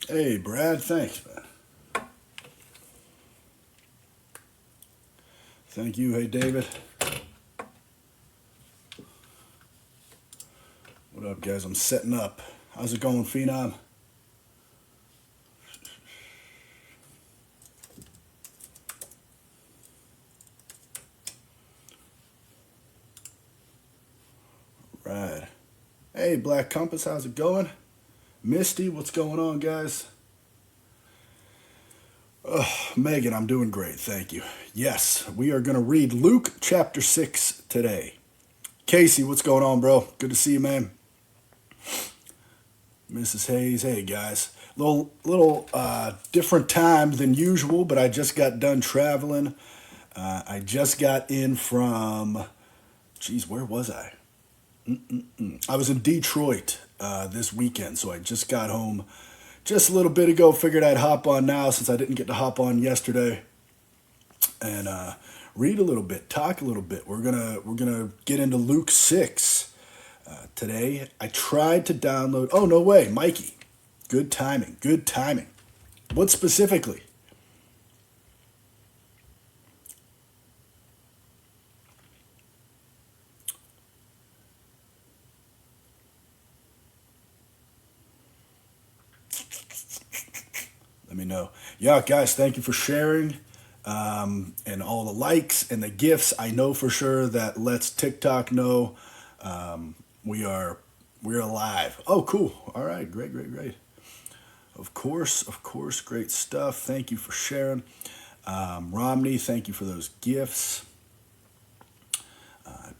Hey, Brad, thanks, man. Thank you. Hey, David. What up, guys? I'm setting up. How's it going, Phenom? Right. Hey, Black Compass, how's it going? Misty, what's going on, guys? Megan, I'm doing great, thank you. Yes, we are going to read Luke chapter 6 today. Casey, what's going on, bro? Good to see you, man. Mrs. Hayes, hey, guys. Little different time than usual, but I just got done traveling. I just got in from, geez, where was I? I was in Detroit this weekend, so I just got home just a little bit ago. Figured I'd hop on now since I didn't get to hop on yesterday, and read a little bit, talk a little bit. We're gonna get into Luke 6 today. I tried to download. Oh, no way, Mikey. Good timing. Good timing. What specifically? Let me know. Yeah, guys, thank you for sharing and all the likes and the gifts. I know for sure that lets TikTok know we are we're alive. Oh, cool. All right, great, great, great. Of course, great stuff. Thank you for sharing. Romney, thank you for those gifts.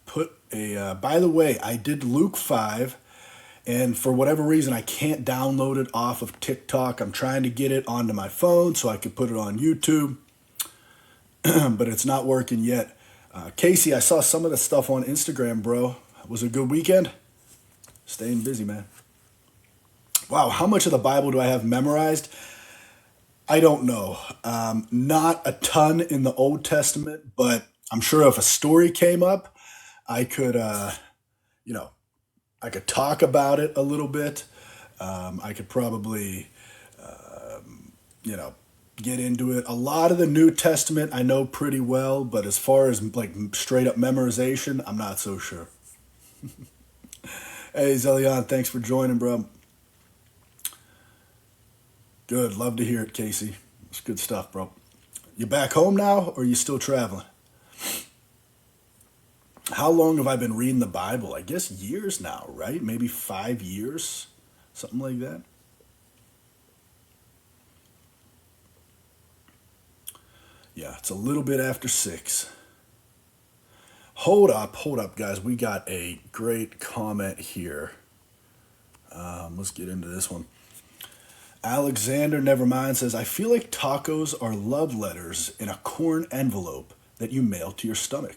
Put a. By the way, I did Luke 5. And for whatever reason, I can't download it off of TikTok. I'm trying to get it onto my phone so I could put it on YouTube, but it's not working yet. Casey, I saw some of the stuff on Instagram, bro. Was it a good weekend? Staying busy, man. Wow, how much of the Bible do I have memorized? I don't know. Not a ton in the Old Testament, but I'm sure if a story came up, I could, you know, I could talk about it a little bit. I could probably, you know, get into it. A lot of the New Testament I know pretty well, but as far as like straight up memorization, I'm not so sure. Hey, Zelion, thanks for joining, bro. Good, love to hear it, Casey. It's good stuff, bro. You back home now, or you still traveling? How long have I been reading the Bible? I guess years now, right? Maybe 5 years, something like that. Yeah, it's a little bit after 6. Hold up, guys. We got a great comment here. Let's get into this one. Alexander Nevermind says, I feel like tacos are love letters in a corn envelope that you mail to your stomach.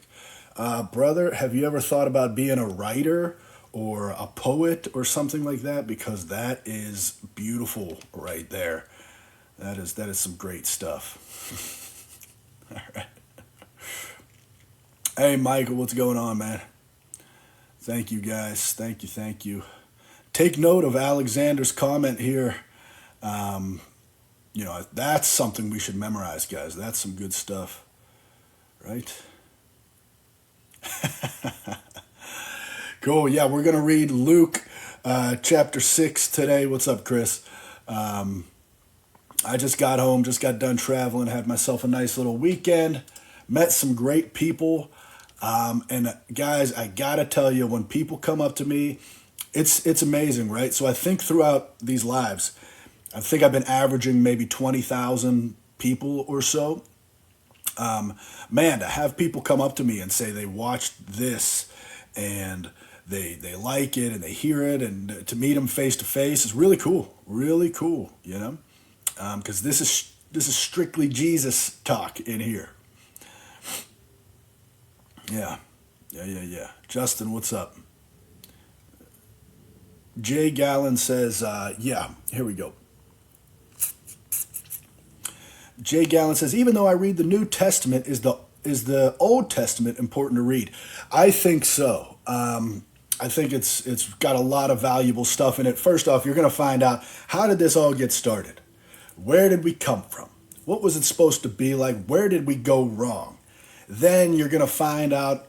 Brother, have you ever thought about being a writer or a poet or something like that? Because that is beautiful right there. That is some great stuff. All right. Hey, Michael, what's going on, man? Thank you, guys. Thank you, thank you. Take note of Alexander's comment here. That's something we should memorize, guys. That's some good stuff, right? Cool. Yeah, we're going to read Luke chapter 6 today. What's up, Chris? I just got home, just got done traveling, had myself a nice little weekend, met some great people. And guys, I got to tell you, when people come up to me, it's amazing, right? So I think throughout these lives, I think I've been averaging maybe 20,000 people or so. Man, to have people come up to me and say they watched this and they like it and they hear it, and to meet them face to face is really cool, you know, because this is strictly Jesus talk in here. Yeah, yeah. Justin, what's up? Jay Gallen says, yeah, here we go. Jay Gallen says, even though I read the New Testament, is the Old Testament important to read? I think so. I think it's got a lot of valuable stuff in it. First off, you're going to find out, how did this all get started? Where did we come from? What was it supposed to be like? Where did we go wrong? Then you're going to find out,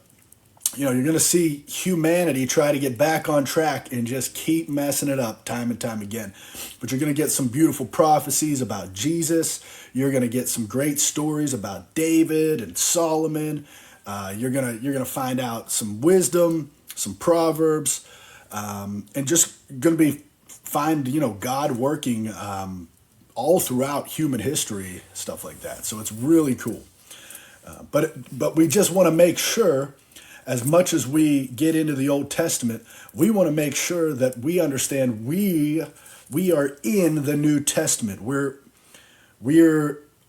you're going to see humanity try to get back on track and just keep messing it up time and time again. But you're going to get some beautiful prophecies about Jesus. You're going to get some great stories about David and Solomon. You're gonna find out some wisdom, some proverbs, and just going to find God working all throughout human history, stuff like that. So it's really cool. But we just want to make sure, as much as we get into the Old Testament, we want to make sure that we understand we are in the New Testament. We're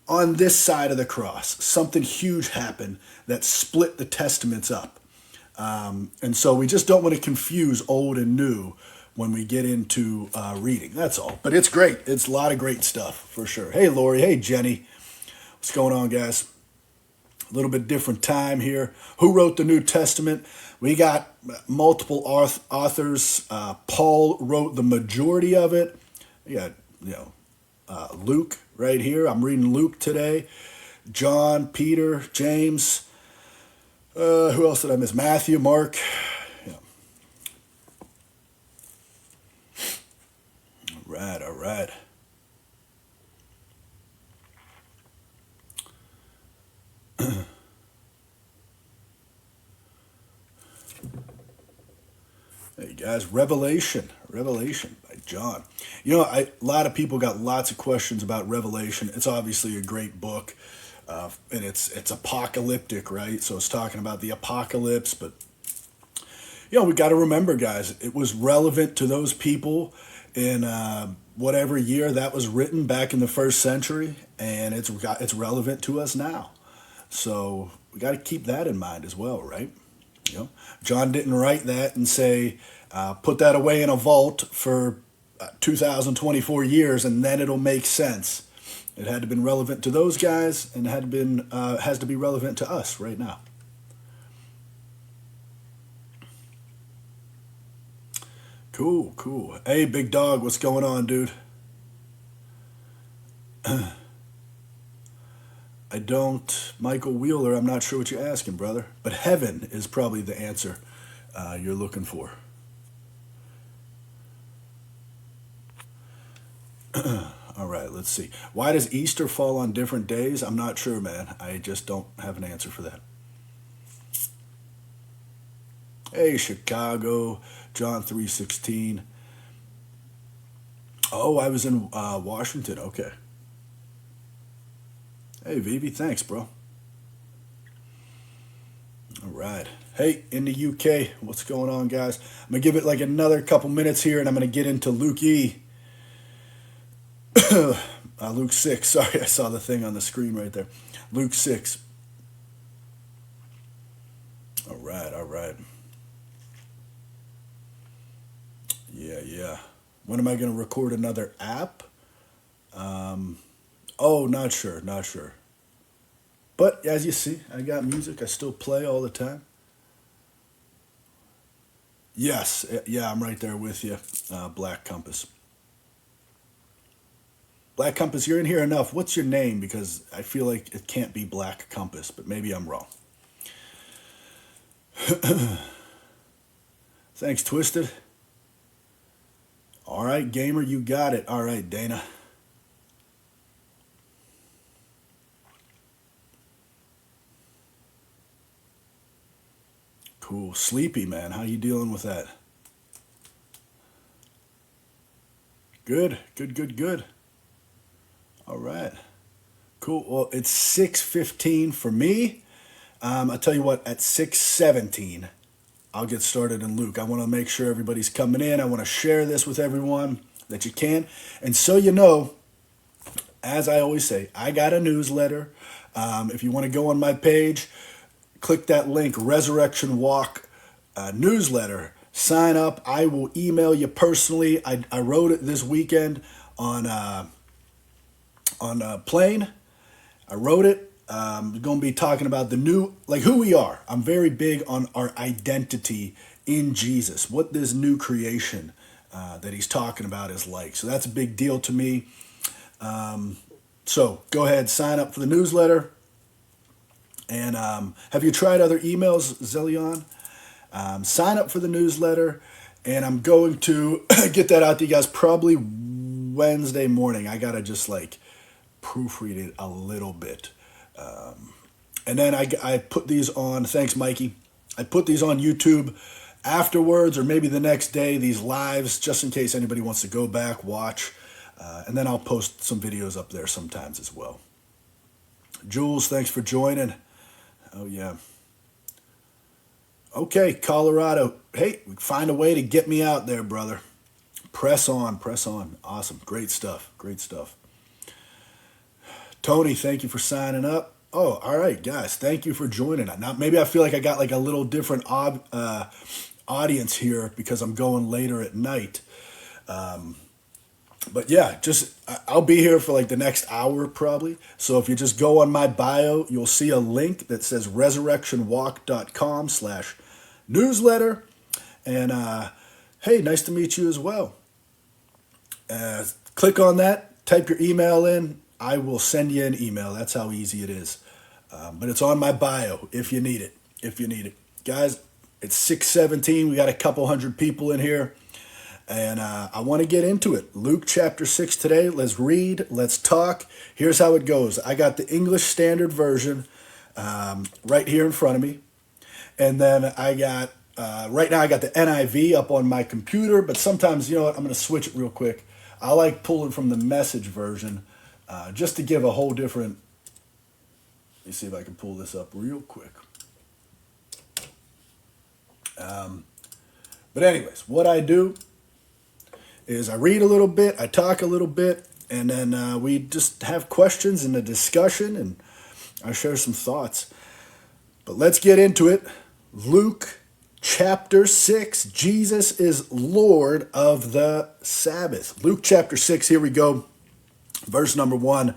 on this side of the cross. Something huge happened that split the testaments up. And so we just don't want to confuse old and new when we get into reading. That's all. But it's great. It's a lot of great stuff, for sure. Hey, Lori. Hey, Jenny. What's going on, guys? A little bit different time here. Who wrote the New Testament? We got multiple authors. Paul wrote the majority of it. We got, Luke right here. I'm reading Luke today. John, Peter, James. Who else did I miss? Matthew, Mark. Yeah. All right. Hey guys, Revelation by John. A lot of people got lots of questions about Revelation. It's obviously a great book, and it's apocalyptic, right? So it's talking about the apocalypse, but we got to remember, guys, it was relevant to those people in whatever year that was written back in the first century, and it's relevant to us now. So we got to keep that in mind as well, right? John didn't write that and say, put that away in a vault for 2024 years and then it'll make sense. It had to been relevant to those guys, and has to be relevant to us right now. Cool. Hey, big dog, what's going on, dude? Michael Wheeler, I'm not sure what you're asking, brother. But heaven is probably the answer you're looking for. All right, let's see. Why does Easter fall on different days? I'm not sure, man. I just don't have an answer for that. Hey, Chicago, John 3:16. Oh, I was in Washington. Okay. Hey, Vivi, thanks, bro. All right. Hey, in the UK, what's going on, guys? I'm going to give it like another couple minutes here, and I'm going to get into Luke E. Luke 6. Sorry, I saw the thing on the screen right there. Luke 6. All right. Yeah. When am I going to record another app? Not sure. But as you see, I got music. I still play all the time. Yes, yeah, I'm right there with you. Black Compass. Black Compass, you're in here enough. What's your name? Because I feel like it can't be Black Compass, but maybe I'm wrong. Thanks, Twisted. All right, gamer, you got it. All right, Dana. Cool. Sleepy, man. How you dealing with that? Good. All right. Cool. Well, it's 6:15 for me. I'll tell you what, at 6:17, I'll get started in Luke. I want to make sure everybody's coming in. I want to share this with everyone that you can. And so as I always say, I got a newsletter. If you want to go on my page, click that link, Resurrection Walk newsletter. Sign up. I will email you personally. I wrote it this weekend on a plane. I wrote it. We're going to be talking about the new, like who we are. I'm very big on our identity in Jesus, what this new creation that he's talking about is like. So that's a big deal to me. So go ahead, sign up for the newsletter. And have you tried other emails, Zillion? Sign up for the newsletter, and I'm going to get that out to you guys probably Wednesday morning. I gotta just like proofread it a little bit. And then I put these on, thanks Mikey, I put these on YouTube afterwards or maybe the next day, these lives, just in case anybody wants to go back, watch. And then I'll post some videos up there sometimes as well. Jules, thanks for joining. Oh, yeah. Okay, Colorado. Hey, find a way to get me out there, brother. Press on, press on. Awesome. Great stuff. Great stuff. Tony, thank you for signing up. Oh, all right, guys. Thank you for joining. Now, maybe I feel like I got like a little different audience here because I'm going later at night. But yeah, I'll be here for like the next hour probably. So if you just go on my bio, you'll see a link that says resurrectionwalk.com/newsletter. And hey, nice to meet you as well. Click on that, type your email in. I will send you an email. That's how easy it is. But it's on my bio if you need it. If you need it. Guys, it's 6:17. We got a couple hundred people in here. And I want to get into it. Luke chapter 6 today. Let's read. Let's talk. Here's how it goes. I got the English Standard Version right here in front of me. And then I got, right now I got the NIV up on my computer. But sometimes, you know what, I'm going to switch it real quick. I like pulling from the Message version just to give a whole different, let me see if I can pull this up real quick. But anyways, what I do is I read a little bit, I talk a little bit, and then we just have questions and a discussion, and I share some thoughts. But let's get into it. Luke chapter 6, Jesus is Lord of the Sabbath. Luke chapter 6, here we go. Verse number 1.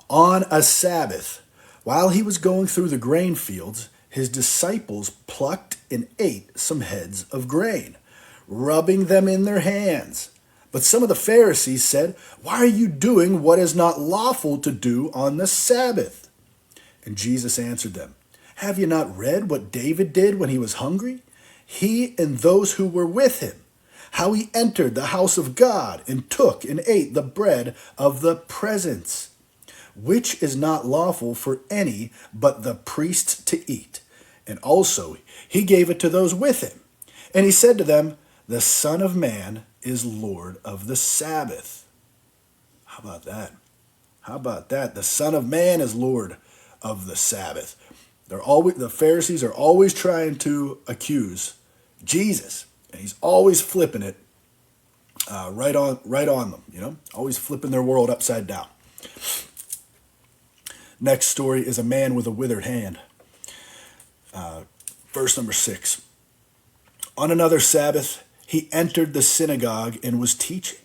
On a Sabbath, while he was going through the grain fields, his disciples plucked and ate some heads of grain, rubbing them in their hands. But some of the Pharisees said, "Why are you doing what is not lawful to do on the Sabbath?" And Jesus answered them, "Have you not read what David did when he was hungry? He and those who were with him, how he entered the house of God and took and ate the bread of the presence, which is not lawful for any but the priests to eat. And also he gave it to those with him. And he said to them, the Son of Man is Lord of the Sabbath." How about that? How about that? The Son of Man is Lord of the Sabbath. The Pharisees are always trying to accuse Jesus, and he's always flipping it right on them. You know, always flipping their world upside down. Next story is a man with a withered hand. Verse number 6. On another Sabbath, he entered the synagogue and was teaching.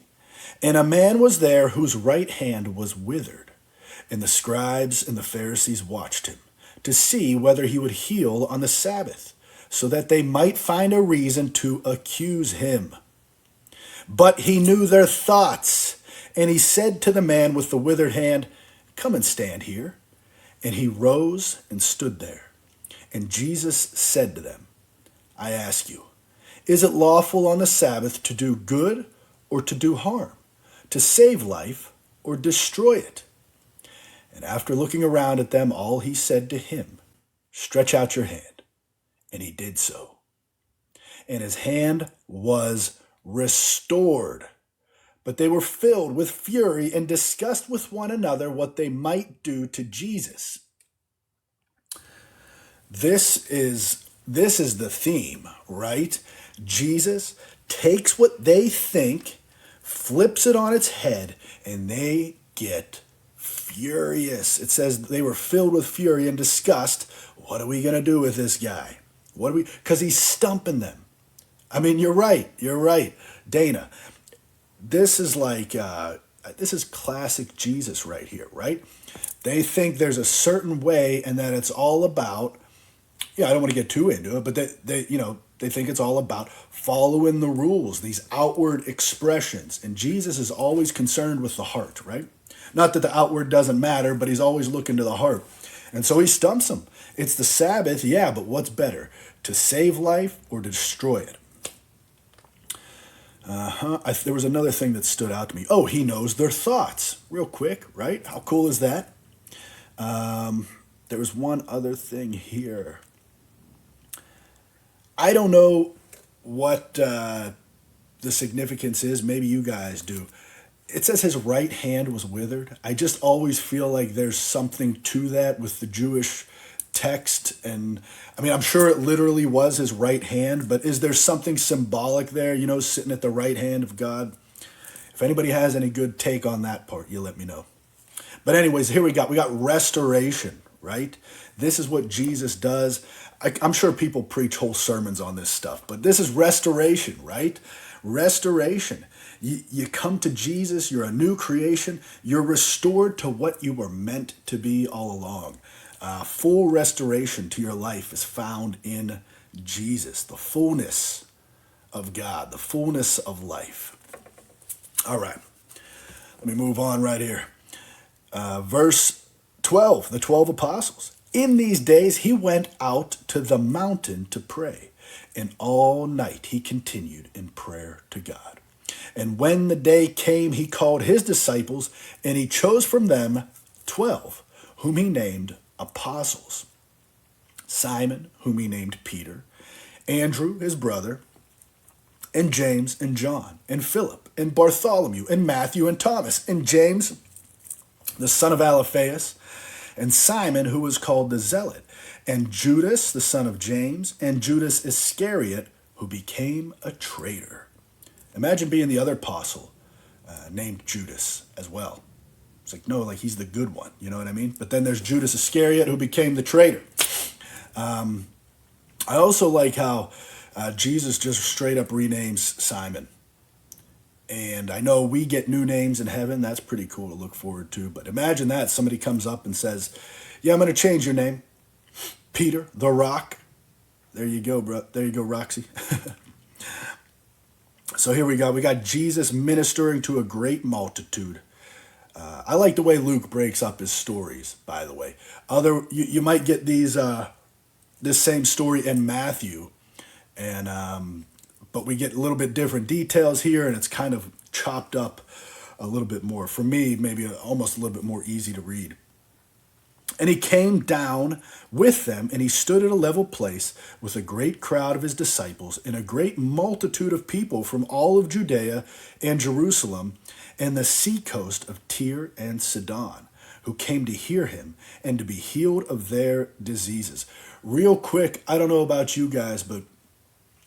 And a man was there whose right hand was withered. And the scribes and the Pharisees watched him to see whether he would heal on the Sabbath, so that they might find a reason to accuse him. But he knew their thoughts, and he said to the man with the withered hand, "Come and stand here." And he rose and stood there. And Jesus said to them, "I ask you, is it lawful on the Sabbath to do good or to do harm, to save life or destroy it?" And after looking around at them all, he said to him, "Stretch out your hand." And he did so. And his hand was restored. But they were filled with fury and discussed with one another what they might do to Jesus. This is the theme, right? Jesus takes what they think, flips it on its head, and they get furious. It says they were filled with fury and disgust. What are we going to do with this guy? Because he's stumping them. I mean, you're right, Dana. This is this is classic Jesus right here, right? They think there's a certain way and that it's all about yeah, I don't want to get too into it, but they think it's all about following the rules, these outward expressions. And Jesus is always concerned with the heart, right? Not that the outward doesn't matter, but he's always looking to the heart. And so he stumps him. It's the Sabbath, yeah, but what's better, to save life or to destroy it? There was another thing that stood out to me. Oh, he knows their thoughts. Real quick, right? How cool is that? There was one other thing here. I don't know what the significance is. Maybe you guys do. It says his right hand was withered. I just always feel like there's something to that with the Jewish text. And I mean, I'm sure it literally was his right hand, but is there something symbolic there, sitting at the right hand of God? If anybody has any good take on that part, you let me know. But anyways, here we got restoration, right? This is what Jesus does. I'm sure people preach whole sermons on this stuff, but this is restoration, right? Restoration. You come to Jesus, you're a new creation, you're restored to what you were meant to be all along. Full restoration to your life is found in Jesus, the fullness of God, the fullness of life. All right, let me move on right here. Verse 12, the 12 apostles. In these days he went out to the mountain to pray, and all night he continued in prayer to God. And when the day came, he called his disciples, and he chose from them 12, whom he named apostles. Simon, whom he named Peter, Andrew, his brother, and James and John, and Philip, and Bartholomew, and Matthew, and Thomas, and James, the son of Alphaeus, and Simon, who was called the Zealot, and Judas, the son of James, and Judas Iscariot, who became a traitor. Imagine being the other apostle named Judas as well. It's like, no, like he's the good one, you know what I mean? But then there's Judas Iscariot, who became the traitor. I also like how Jesus just straight up renames Simon. And I know we get new names in heaven. That's pretty cool to look forward to. But imagine that. Somebody comes up and says, yeah, I'm going to change your name. Peter, the Rock. There you go, bro. There you go, Roxy. So here we go. We got Jesus ministering to a great multitude. I like the way Luke breaks up his stories, by the way. You might get this same story in Matthew. But we get a little bit different details here, and it's kind of chopped up a little bit more. For me, maybe almost a little bit more easy to read. And he came down with them, and he stood at a level place with a great crowd of his disciples and a great multitude of people from all of Judea and Jerusalem and the seacoast of Tyre and Sidon, who came to hear him and to be healed of their diseases. Real quick, I don't know about you guys, but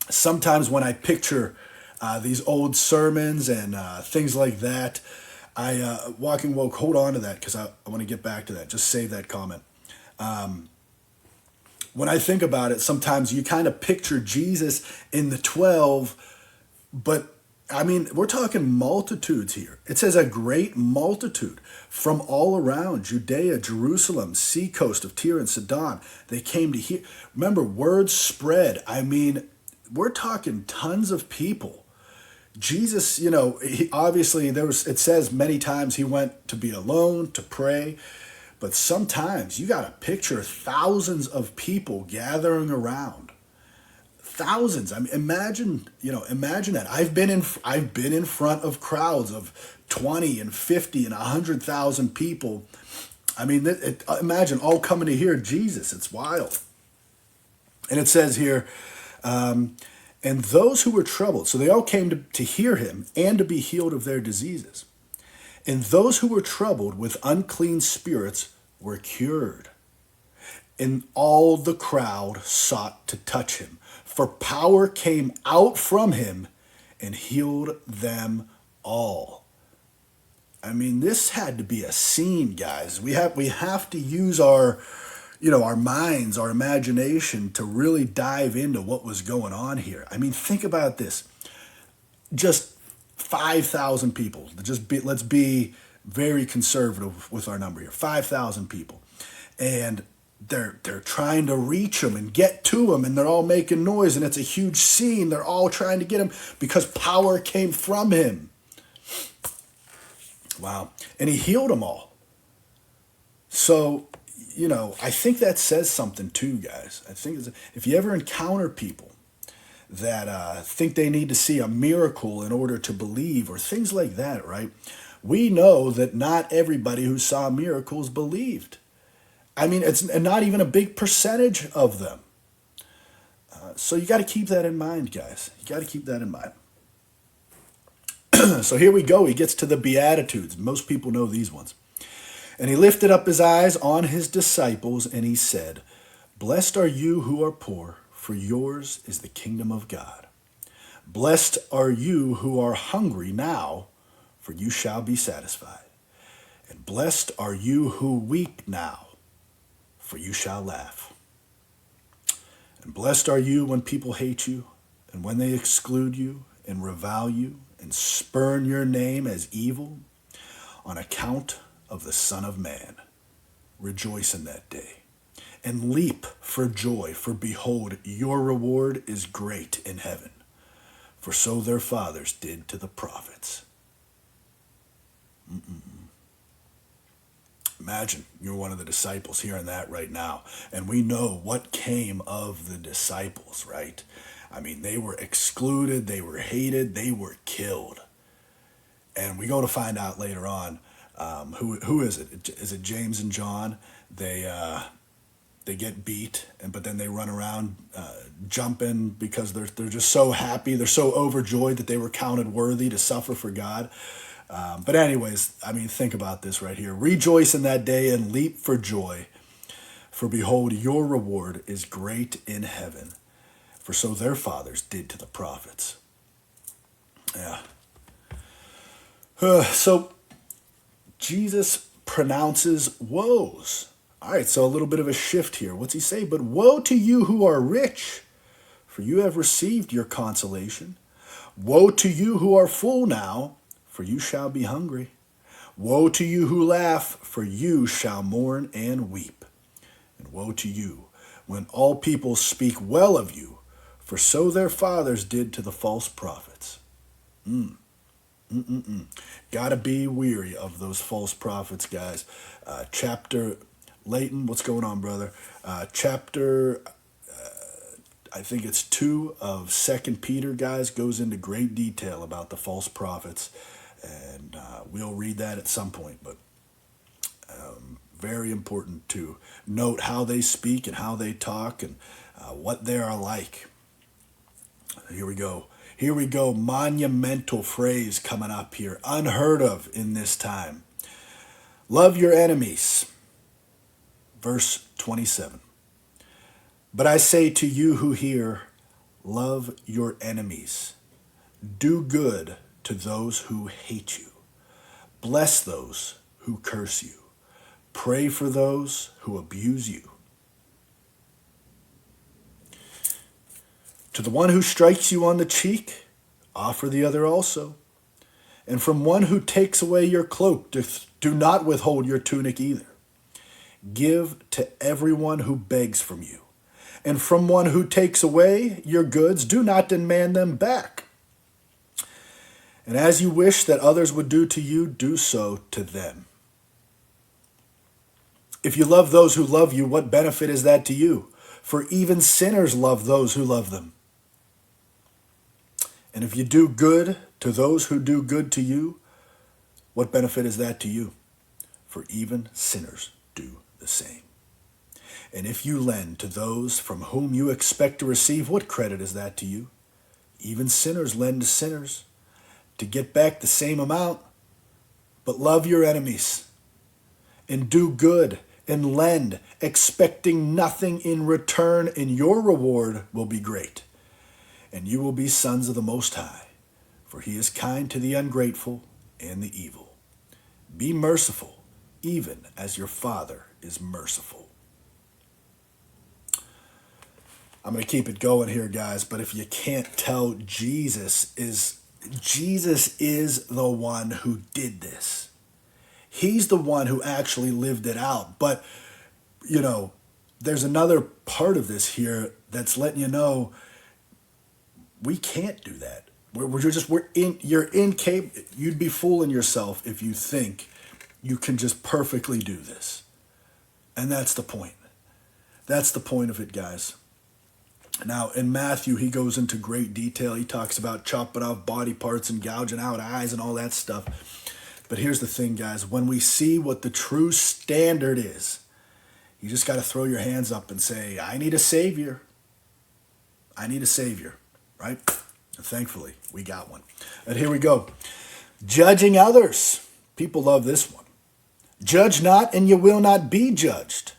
sometimes when I picture these old sermons and things like that, Walking Woke, hold on to that because I want to get back to that. Just save that comment. When I think about it, sometimes you kind of picture Jesus in the 12, but I mean, we're talking multitudes here. It says a great multitude from all around Judea, Jerusalem, seacoast of Tyre and Sidon. They came to hear. Remember, word spread. I mean, we're talking tons of people. Jesus, obviously it says many times he went to be alone, to pray. But sometimes you got to picture thousands of people gathering around. Thousands. I mean, imagine that. I've been in front of crowds of 20 and 50 and 100,000 people. I mean, imagine all coming to hear Jesus. It's wild. And it says here, and those who were troubled, so they all came to hear him and to be healed of their diseases. And those who were troubled with unclean spirits were cured. And all the crowd sought to touch him, for power came out from him and healed them all. I mean, this had to be a scene, guys. We have to use our minds, our imagination to really dive into what was going on here. I mean, think about this. Just 5,000 people. Let's be very conservative with our number here. 5,000 people. And they're trying to reach him and get to him, and they're all making noise, and it's a huge scene. They're all trying to get him because power came from him. Wow. And he healed them all. So, I think that says something too, guys. I think if you ever encounter people that think they need to see a miracle in order to believe or things like that, right? We know that not everybody who saw miracles believed. I mean, it's not even a big percentage of them. So you got to keep that in mind, guys. You got to keep that in mind. So here we go. He gets to the Beatitudes. Most people know these ones. And he lifted up his eyes on his disciples, and he said, "Blessed are you who are poor, for yours is the kingdom of God. Blessed are you who are hungry now, for you shall be satisfied. And blessed are you who weep now, for you shall laugh. And blessed are you when people hate you, and when they exclude you, and revile you, and spurn your name as evil, on account of the Son of Man. Rejoice in that day, and leap for joy, for behold, your reward is great in heaven. For so their fathers did to the prophets." Imagine you're one of the disciples hearing that right now. And we know what came of the disciples, right? I mean, they were excluded, they were hated, they were killed. And we go to find out later on, who is it? Is it James and John? They get beat, but then they run around jumping because they're just so happy. They're so overjoyed that they were counted worthy to suffer for God. But anyways, I mean, think about this right here. Rejoice in that day and leap for joy. For behold, your reward is great in heaven. For so their fathers did to the prophets. Yeah. So Jesus pronounces woes. All right, so a little bit of a shift here. What's he say? But woe to you who are rich, for you have received your consolation. Woe to you who are full now, for you shall be hungry. Woe to you who laugh, for you shall mourn and weep. And woe to you when all people speak well of you, for so their fathers did to the false prophets. Gotta be weary of those false prophets, guys. Leighton, what's going on, brother? Chapter, I think it's 2 of 2 Peter, guys, goes into great detail about the false prophets. And we'll read that at some point, but very important to note how they speak and how they talk and what they are like. Here we go. Here we go. Monumental phrase coming up here. Unheard of in this time. Love your enemies. Verse 27. But I say to you who hear, love your enemies. Do good to those who hate you. Bless those who curse you. Pray for those who abuse you. To the one who strikes you on the cheek, offer the other also. And from one who takes away your cloak, do not withhold your tunic either. Give to everyone who begs from you. And from one who takes away your goods, do not demand them back. And as you wish that others would do to you, do so to them. If you love those who love you, what benefit is that to you? For even sinners love those who love them. And if you do good to those who do good to you, what benefit is that to you? For even sinners do the same. And if you lend to those from whom you expect to receive, what credit is that to you? Even sinners lend to sinners to get back the same amount. But love your enemies and do good and lend, expecting nothing in return, and your reward will be great. And you will be sons of the Most High, for he is kind to the ungrateful and the evil. Be merciful, even as your Father is merciful. I'm going to keep it going here, guys, but if you can't tell, Jesus is the one who did this. He's the one who actually lived it out. But, there's another part of this here that's letting you know we can't do that. You're incapable. You'd be fooling yourself if you think you can just perfectly do this. And that's the point. That's the point of it, guys. Now, in Matthew, he goes into great detail. He talks about chopping off body parts and gouging out eyes and all that stuff. But here's the thing, guys. When we see what the true standard is, you just got to throw your hands up and say, I need a Savior. I need a Savior, right? And thankfully, we got one. And here we go. Judging others. People love this one. Judge not, and you will not be judged.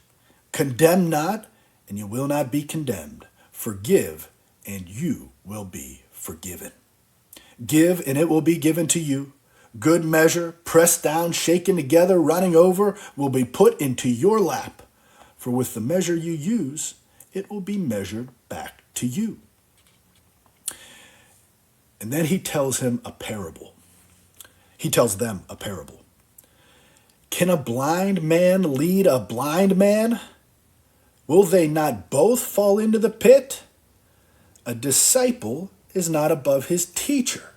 Condemn not, and you will not be condemned. Forgive, and you will be forgiven. Give, and it will be given to you. Good measure, pressed down, shaken together, running over, will be put into your lap. For with the measure you use, it will be measured back to you. And then he tells him a parable. He tells them a parable. Can a blind man lead a blind man? Will they not both fall into the pit? A disciple is not above his teacher,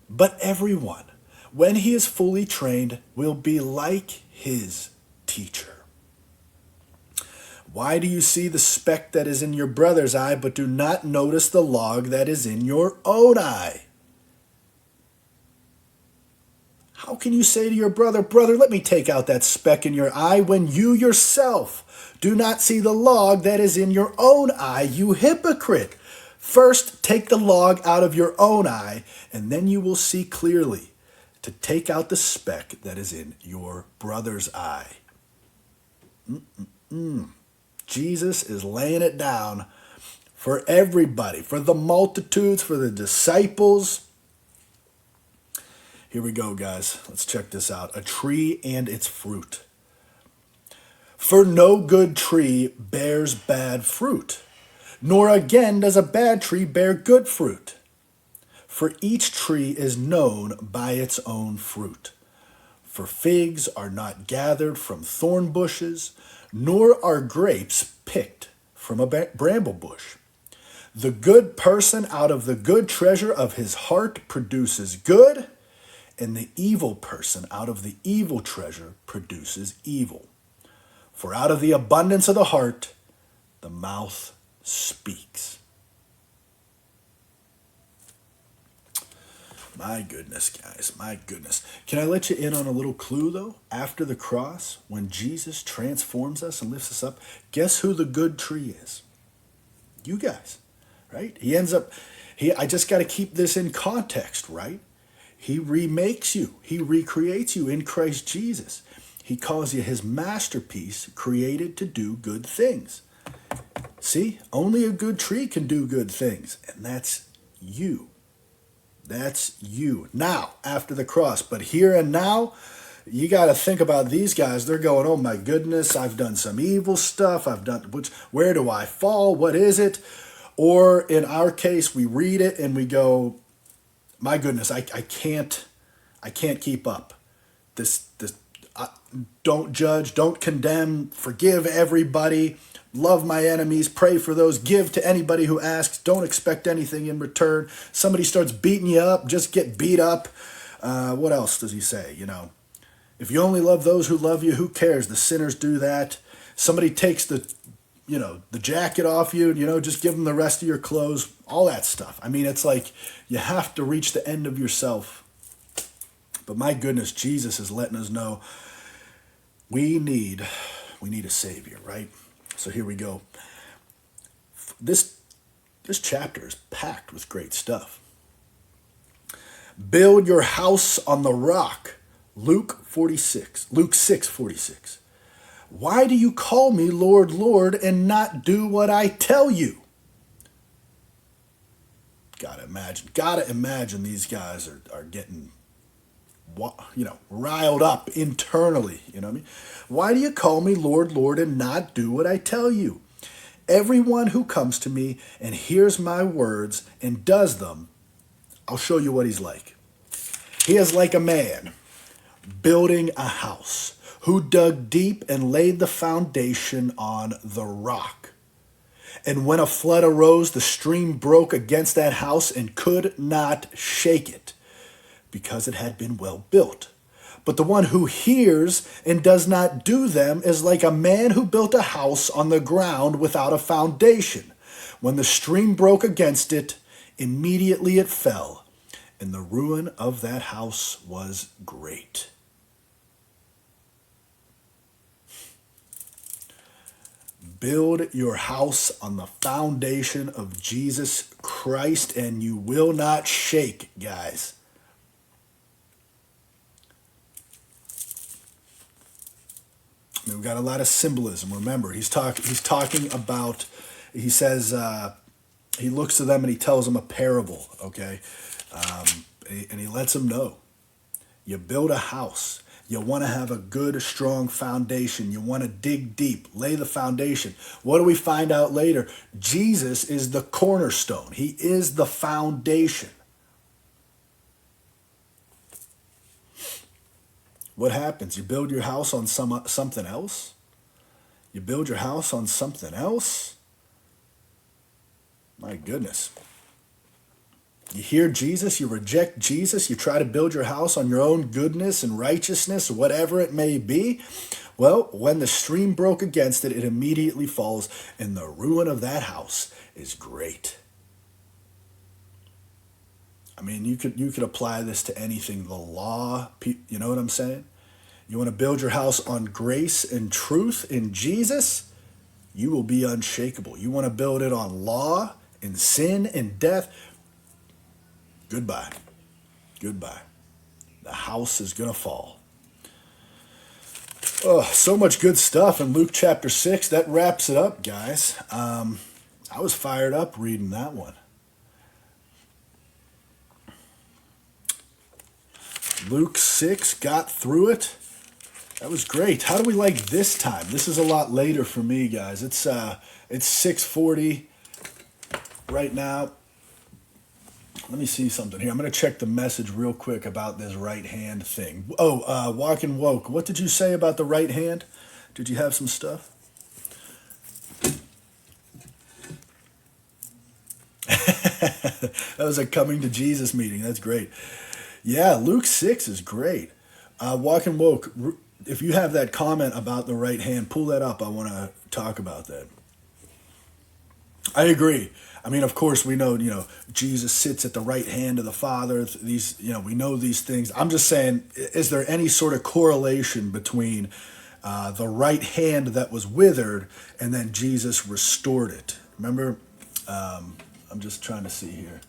but everyone, when he is fully trained, will be like his teacher. Why do you see the speck that is in your brother's eye, but do not notice the log that is in your own eye? How can you say to your brother, brother, let me take out that speck in your eye, when you yourself do not see the log that is in your own eye, you hypocrite? First, take the log out of your own eye, and then you will see clearly to take out the speck that is in your brother's eye. Jesus is laying it down for everybody, for the multitudes, for the disciples. Here we go, guys. Let's check this out. A tree and its fruit. For no good tree bears bad fruit, nor again does a bad tree bear good fruit. For each tree is known by its own fruit. For figs are not gathered from thorn bushes, nor are grapes picked from a bramble bush. The good person out of the good treasure of his heart produces good, and the evil person out of the evil treasure produces evil. For out of the abundance of the heart, the mouth speaks. My goodness, guys, my goodness. Can I let you in on a little clue, though? After the cross, when Jesus transforms us and lifts us up, guess who the good tree is? You guys, right? He ends up, I just got to keep this in context, right? He remakes you. He recreates you in Christ Jesus. He calls you his masterpiece, created to do good things. See, only a good tree can do good things, and that's you. That's you. Now, after the cross. But here and now, you got to think about these guys. They're going, oh my goodness, I've done some evil stuff. Where do I fall? What is it? Or in our case, we read it and we go, my goodness, I can't keep up. Don't judge, don't condemn, forgive everybody, love my enemies, pray for those, give to anybody who asks, don't expect anything in return. Somebody starts beating you up, just get beat up. What else does he say? If you only love those who love you, who cares? The sinners do that. Somebody takes the jacket off you, just give them the rest of your clothes, all that stuff. I mean, it's like you have to reach the end of yourself. But my goodness, Jesus is letting us know we need a Savior, right? So here we go. This chapter is packed with great stuff. Build your house on the rock. Luke 6:46. Why do you call me Lord, Lord, and not do what I tell you? Gotta imagine these guys are getting, riled up internally. You know what I mean? Why do you call me Lord, Lord, and not do what I tell you? Everyone who comes to me and hears my words and does them, I'll show you what he's like. He is like a man building a house who dug deep and laid the foundation on the rock. And when a flood arose, the stream broke against that house and could not shake it, because it had been well built. But the one who hears and does not do them is like a man who built a house on the ground without a foundation. When the stream broke against it, immediately it fell, and the ruin of that house was great. Build your house on the foundation of Jesus Christ, and you will not shake, guys. We've got a lot of symbolism. Remember, he's talking about, he says, he looks to them and he tells them a parable, okay? And he lets them know. You build a house. You want to have a good, strong foundation. You want to dig deep, lay the foundation. What do we find out later? Jesus is the cornerstone. He is the foundation. What happens? You build your house on something else? You build your house on something else? My goodness. You hear Jesus, you reject Jesus, you try to build your house on your own goodness and righteousness, or whatever it may be. Well, when the stream broke against it, it immediately falls, and the ruin of that house is great. I mean, you could apply this to anything. The law, you know what I'm saying? You want to build your house on grace and truth in Jesus, you will be unshakable. You want to build it on law and sin and death, goodbye. Goodbye. The house is going to fall. Oh, so much good stuff in Luke chapter 6. That wraps it up, guys. I was fired up reading that one. Luke 6, got through it. That was great. How do we like this time? This is a lot later for me, guys. It's 6:40 right now. Let me see something here. I'm going to check the message real quick about this right hand thing. Oh, Walk and Woke. What did you say about the right hand? Did you have some stuff? That was a coming to Jesus meeting. That's great. Yeah, Luke 6 is great. Walk and Woke, if you have that comment about the right hand, pull that up. I want to talk about that. I agree. I mean, of course, we know, Jesus sits at the right hand of the Father. These, we know these things. I'm just saying, is there any sort of correlation between the right hand that was withered and then Jesus restored it? Remember, I'm just trying to see here.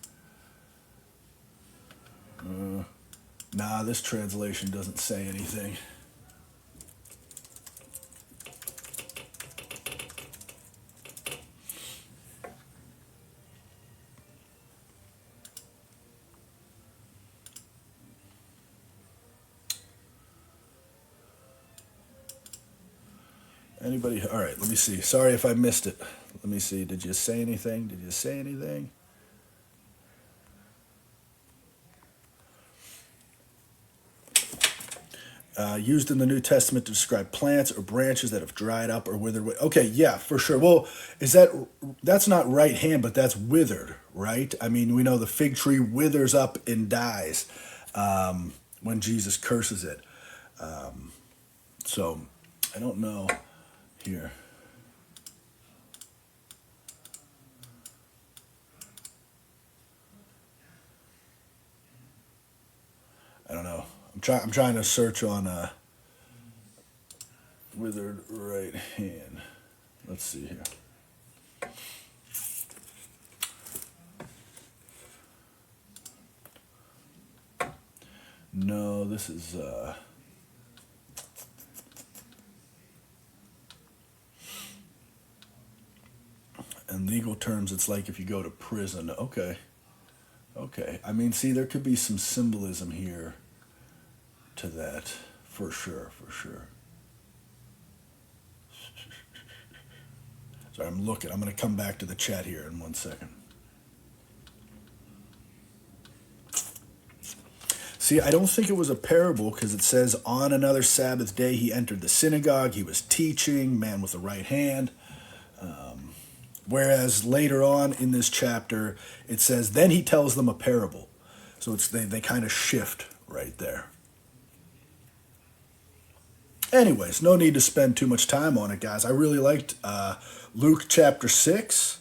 Nah, this translation doesn't say anything. Anybody? All right, let me see. Sorry if I missed it. Let me see. Did you say anything? Did you say anything? Used in the New Testament to describe plants or branches that have dried up or withered away. Okay, yeah, for sure. Well, that's not right hand, but that's withered, right? I mean, we know the fig tree withers up and dies when Jesus curses it. So, I don't know here. I don't know. I'm trying to search on withered right hand. Let's see here. No, this is in legal terms, it's like if you go to prison. Okay. I mean, see, there could be some symbolism here to that, for sure. Sorry, I'm looking. I'm going to come back to the chat here in 1 second. See, I don't think it was a parable because it says on another Sabbath day he entered the synagogue. He was teaching, man with the right hand. Whereas later on in this chapter, it says, then he tells them a parable. So they kind of shift right there. Anyways, no need to spend too much time on it, guys. I really liked Luke chapter 6.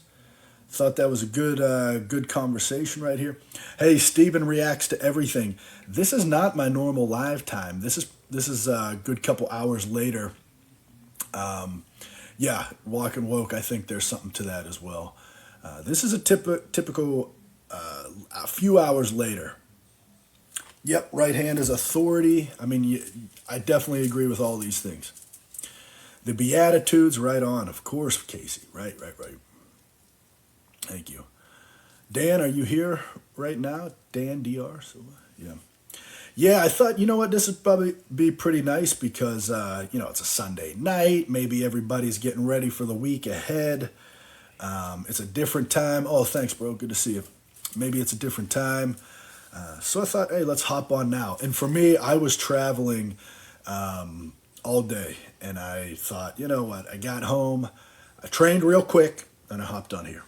Thought that was a good conversation right here. Hey, Stephen reacts to everything. This is not my normal live time. This is a good couple hours later. Yeah, Walk and Woke, I think there's something to that as well. This is a typical a few hours later. Yep, right hand is authority. I mean, I definitely agree with all these things. The Beatitudes, right on. Of course, Casey. Right. Thank you. Dan, are you here right now? Dan, DR? So, yeah. Yeah, I thought, you know what, this would probably be pretty nice because, it's a Sunday night. Maybe everybody's getting ready for the week ahead. It's a different time. Oh, thanks, bro. Good to see you. Maybe it's a different time. So I thought, hey, let's hop on now. And for me, I was traveling all day. And I thought, you know what, I got home. I trained real quick, and I hopped on here.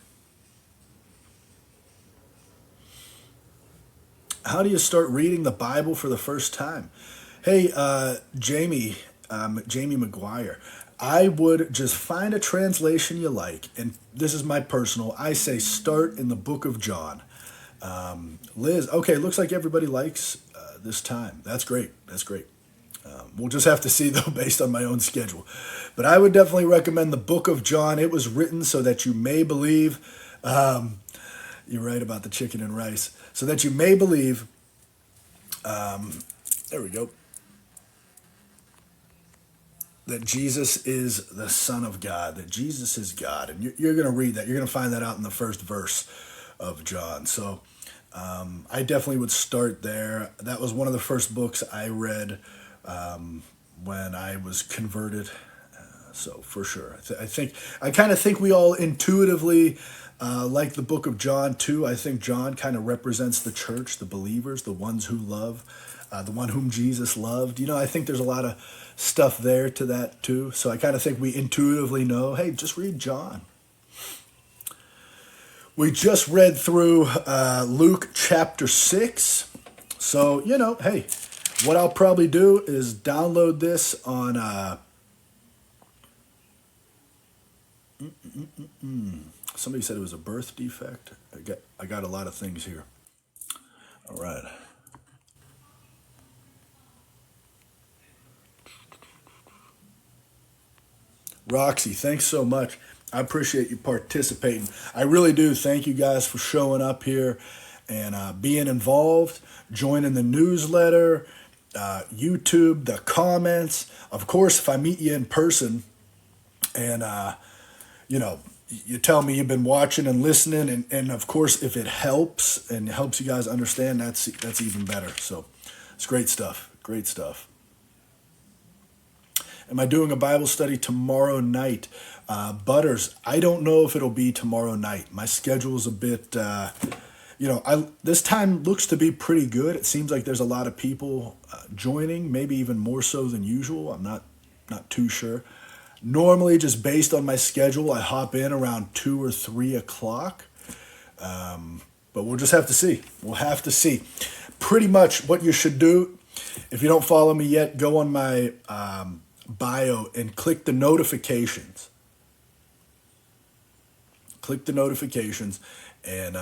How do you start reading the Bible for the first time? Hey, Jamie McGuire, I would just find a translation you like, and this is my personal, I say start in the book of John. Liz, okay, looks like everybody likes this time. That's great. We'll just have to see, though, based on my own schedule. But I would definitely recommend the book of John. It was written so that you may believe. You're right about the chicken and rice. So that you may believe, there we go, that Jesus is the Son of God, that Jesus is God. And you're going to read that. You're going to find that out in the first verse of John. So I definitely would start there. That was one of the first books I read when I was converted. So for sure, I kind of think we all intuitively like the book of John too. I think John kind of represents the church, the believers, the ones who love, the one whom Jesus loved. I think there's a lot of stuff there to that too. So I kind of think we intuitively know, hey, just read John. We just read through Luke chapter 6. So, hey, what I'll probably do is download this on somebody said it was a birth defect. I got a lot of things here. All right. Roxy, thanks so much. I appreciate you participating. I really do. Thank you guys for showing up here and being involved, joining the newsletter, YouTube, the comments. Of course, if I meet you in person and, you tell me you've been watching and listening, and of course, if it helps and helps you guys understand, that's even better. So it's great stuff. Great stuff. Am I doing a Bible study tomorrow night? Butters, I don't know if it'll be tomorrow night. My schedule is a bit, this time looks to be pretty good. It seems like there's a lot of people joining, maybe even more so than usual. I'm not too sure. Normally, just based on my schedule, I hop in around 2 or 3 o'clock. But we'll just have to see. We'll have to see. Pretty much what you should do, if you don't follow me yet, go on my bio and click the notifications. Click the notifications, and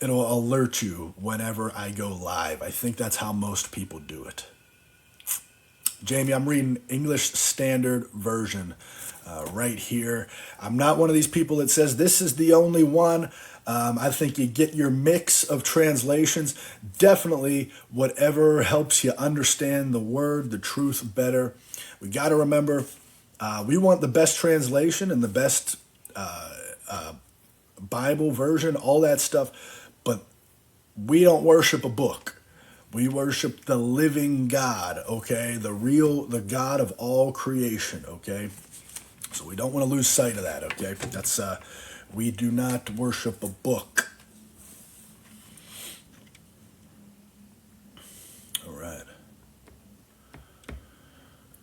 it'll alert you whenever I go live. I think that's how most people do it. Jamie, I'm reading English Standard Version right here. I'm not one of these people that says this is the only one. I think you get your mix of translations. Definitely whatever helps you understand the word, the truth better. We got to remember, we want the best translation and the best Bible version, all that stuff. But we don't worship a book. We worship the living God, okay? The God of all creation, okay? So we don't want to lose sight of that, okay? That's we do not worship a book.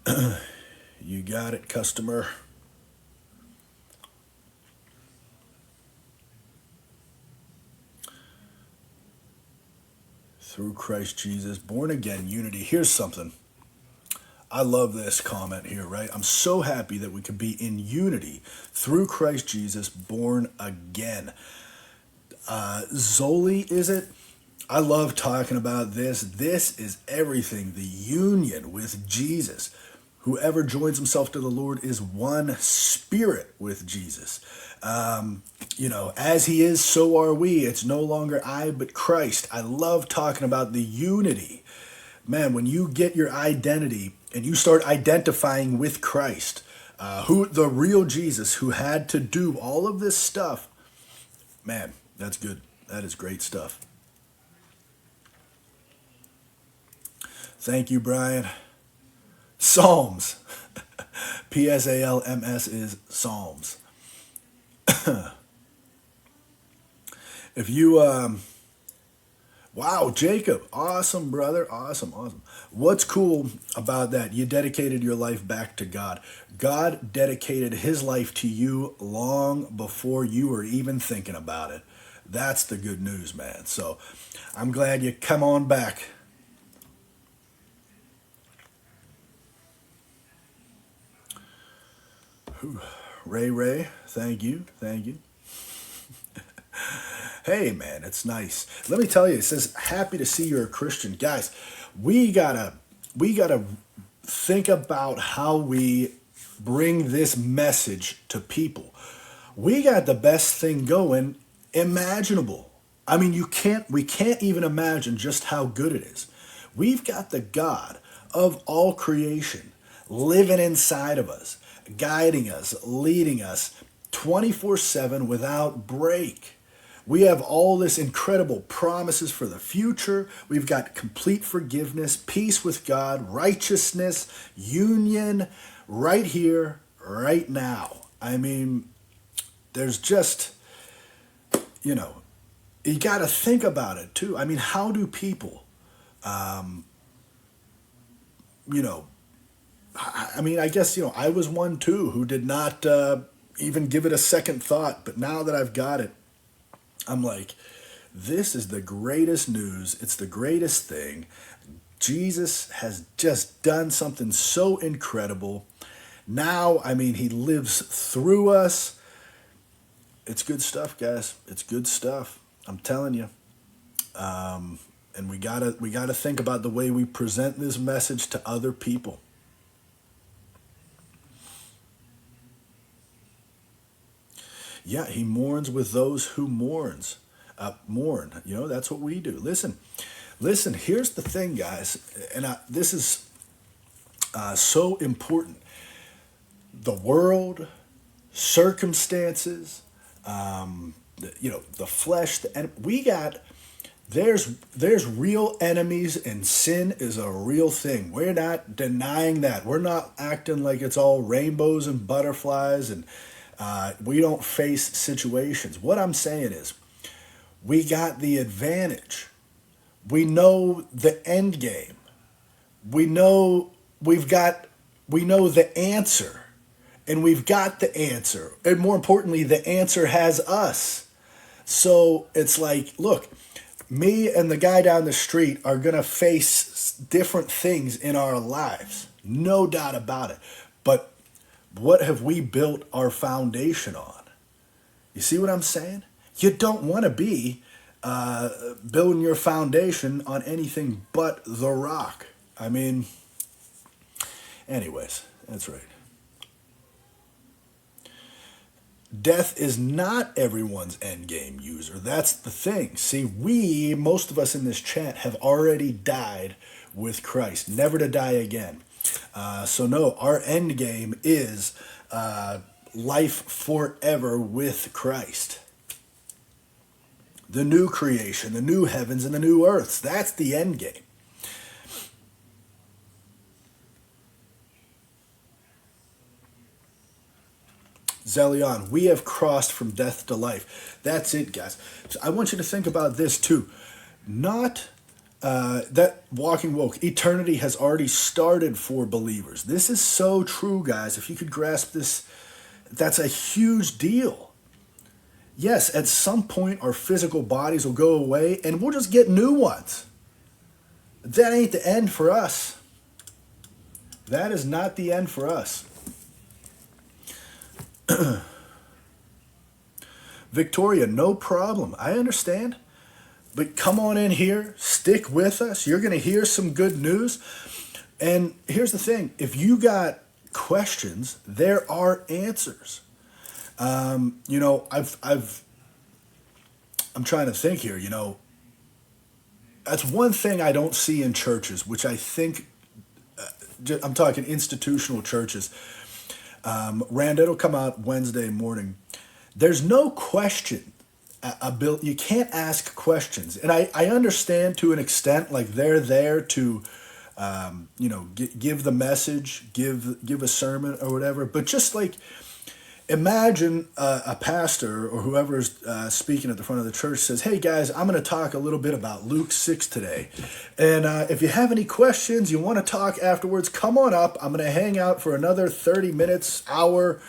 You got it, customer. Through Christ Jesus, born again, unity. Here's something. I love this comment here, right? I'm so happy that we could be in unity through Christ Jesus, born again. Zoli, is it? I love talking about this. This is everything. The union with Jesus. Whoever joins himself to the Lord is one spirit with Jesus. As he is, so are we. It's no longer I, but Christ. I love talking about the unity. Man, when you get your identity and you start identifying with Christ, who the real Jesus who had to do all of this stuff, man, that's good. That is great stuff. Thank you, Brian. Psalms. Psalms is Psalms. If you, wow, Jacob, awesome, brother, awesome. What's cool about that? You dedicated your life back to God. God dedicated his life to you long before you were even thinking about it. That's the good news, man. So I'm glad you come on back. Ray, thank you. Hey, man, it's nice. Let me tell you, it says, happy to see you're a Christian. Guys, we gotta think about how we bring this message to people. We got the best thing going imaginable. I mean, we can't even imagine just how good it is. We've got the God of all creation living inside of us, guiding us, leading us 24/7 without break. We have all this incredible promises for the future. We've got complete forgiveness, peace with God, righteousness, union right here, right now. I mean, there's just, you got to think about it too. I mean, how do people, I guess, I was one too who did not even give it a second thought. But now that I've got it, I'm like, this is the greatest news. It's the greatest thing. Jesus has just done something so incredible. Now, I mean, he lives through us. It's good stuff, guys. It's good stuff. I'm telling you. And we gotta think about the way we present this message to other people. Yeah, he mourns with those who mourn. That's what we do. Listen. Here's the thing, guys, and this is so important. The world, circumstances, the flesh, and there's real enemies, and sin is a real thing. We're not denying that. We're not acting like it's all rainbows and butterflies and we don't face situations. What I'm saying is, we got the advantage. We know the end game. We know the answer. And we've got the answer. And more importantly, the answer has us. So it's like, look, me and the guy down the street are going to face different things in our lives. No doubt about it. But what have we built our foundation on? You see what I'm saying? You don't want to be building your foundation on anything but the rock. I mean, anyways, that's right. Death is not everyone's end game, user. That's the thing. See, most of us in this chat have already died with Christ, never to die again. So no, our end game is life forever with Christ. The new creation, the new heavens and the new earths. That's the end game. Zelion, we have crossed from death to life. That's it, guys. So I want you to think about this too. Not that walking woke, eternity has already started for believers. This is so true, guys. If you could grasp this, that's a huge deal. Yes, at some point our physical bodies will go away and we'll just get new ones. That ain't the end for us. That is not the end for us. Victoria, no problem. I understand. But come on in here, stick with us. You're going to hear some good news. And here's the thing. If you got questions, there are answers. You know, I'm trying to think here, you know, that's one thing I don't see in churches, which I think, I'm talking institutional churches. Rand, it'll come out Wednesday morning. There's no question. You can't ask questions. And I understand to an extent, like they're there to, you know, give the message, give a sermon or whatever. But just like, imagine a pastor or whoever's speaking at the front of the church says, hey guys, I'm going to talk a little bit about Luke 6 today. And if you have any questions, you want to talk afterwards, come on up. I'm going to hang out for another 30 minutes, hour,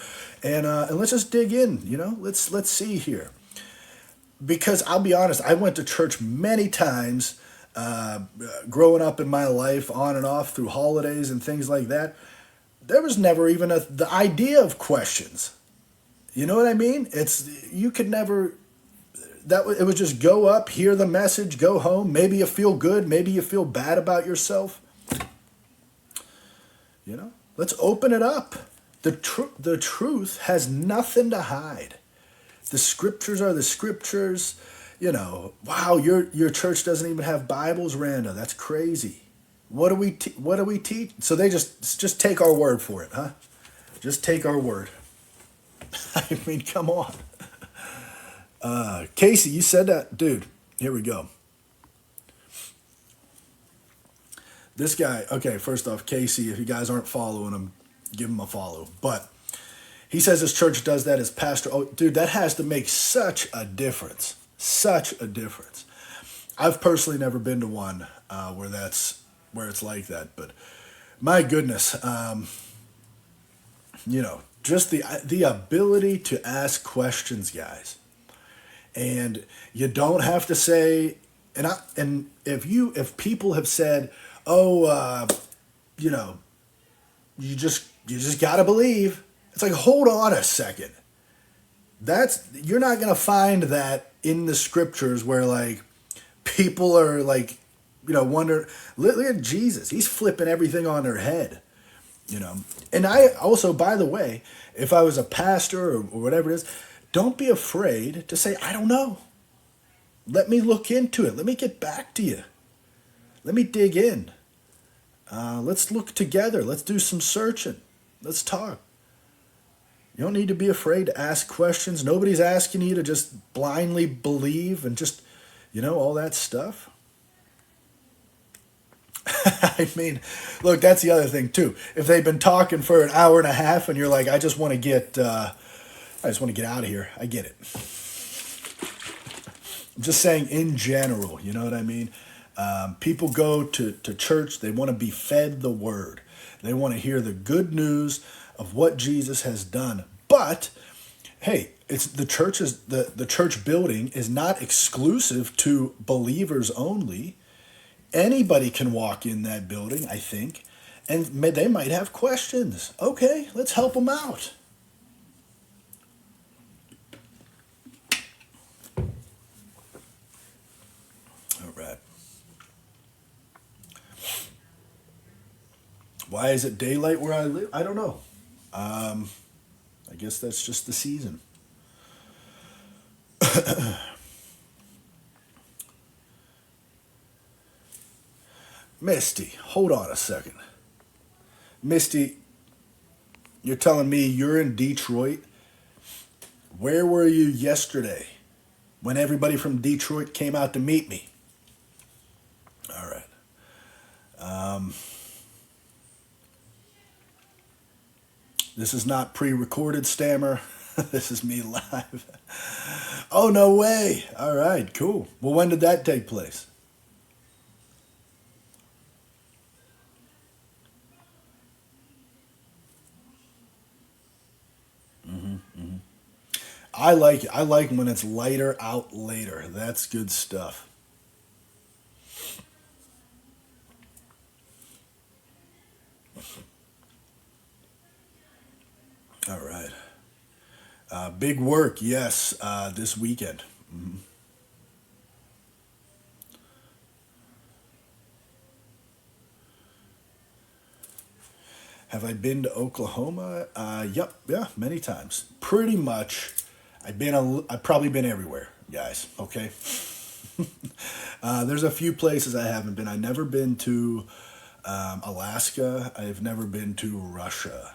and let's just dig in, you know, let's see here. Because I'll be honest, I went to church many times growing up in my life, on and off through holidays and things like that. There was never even the idea of questions. You know what I mean? You could never, it would just go up, hear the message, go home. Maybe you feel good. Maybe you feel bad about yourself. You know, let's open it up. The truth has nothing to hide. The scriptures are the scriptures. You know, wow, your church doesn't even have Bibles, Randa. That's crazy. What do we teach? So they just take our word for it, huh? Just take our word. I mean, come on. Casey, you said that. Dude, here we go. This guy, okay, first off, Casey, if you guys aren't following him, give him a follow. But he says his church does that as pastor. Oh, dude, that has to make such a difference. Such a difference. I've personally never been to one where it's like that. But my goodness, you know, just the ability to ask questions, guys. And you don't have to say, and if people have said, oh, you know, you just got to believe. It's like, hold on a second. You're not going to find that in the scriptures where like people are like, you know, wonder, look at Jesus. He's flipping everything on their head, you know. And I also, by the way, if I was a pastor or whatever it is, don't be afraid to say, I don't know. Let me look into it. Let me get back to you. Let me dig in. Let's look together. Let's do some searching. Let's talk. You don't need to be afraid to ask questions. Nobody's asking you to just blindly believe and just, you know, all that stuff. I mean, look, that's the other thing too. If they've been talking for an hour and a half and you're like, I just want to get out of here. I get it. I'm just saying in general, you know what I mean? People go to church. They want to be fed the word. They want to hear the good news of what Jesus has done. But hey, it's the church building is not exclusive to believers only. Anybody can walk in that building, I think, and they might have questions. Okay, let's help them out. All right. Why is it daylight where I live? I don't know. I guess that's just the season. Misty, hold on a second. Misty, you're telling me you're in Detroit? Where were you yesterday when everybody from Detroit came out to meet me? All right. This is not pre-recorded, Stammer. This is me live. Oh, no way. All right, cool. Well, when did that take place? I like it. I like when it's lighter out later. That's good stuff. All right. Big work, yes, this weekend. Mhm. Have I been to Oklahoma? Yep, yeah, many times. Pretty much. I've probably been everywhere, guys. Okay. There's a few places I haven't been. I've never been to Alaska. I've never been to Russia.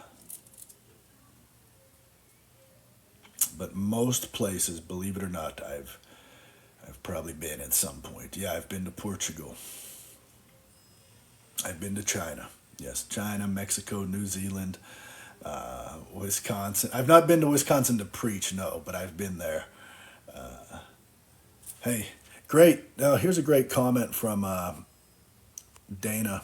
But most places, believe it or not, I've probably been at some point. Yeah, I've been to Portugal. I've been to China. Yes, China, Mexico, New Zealand, Wisconsin. I've not been to Wisconsin to preach, no, but I've been there. Hey, great. Now, here's a great comment from Dana.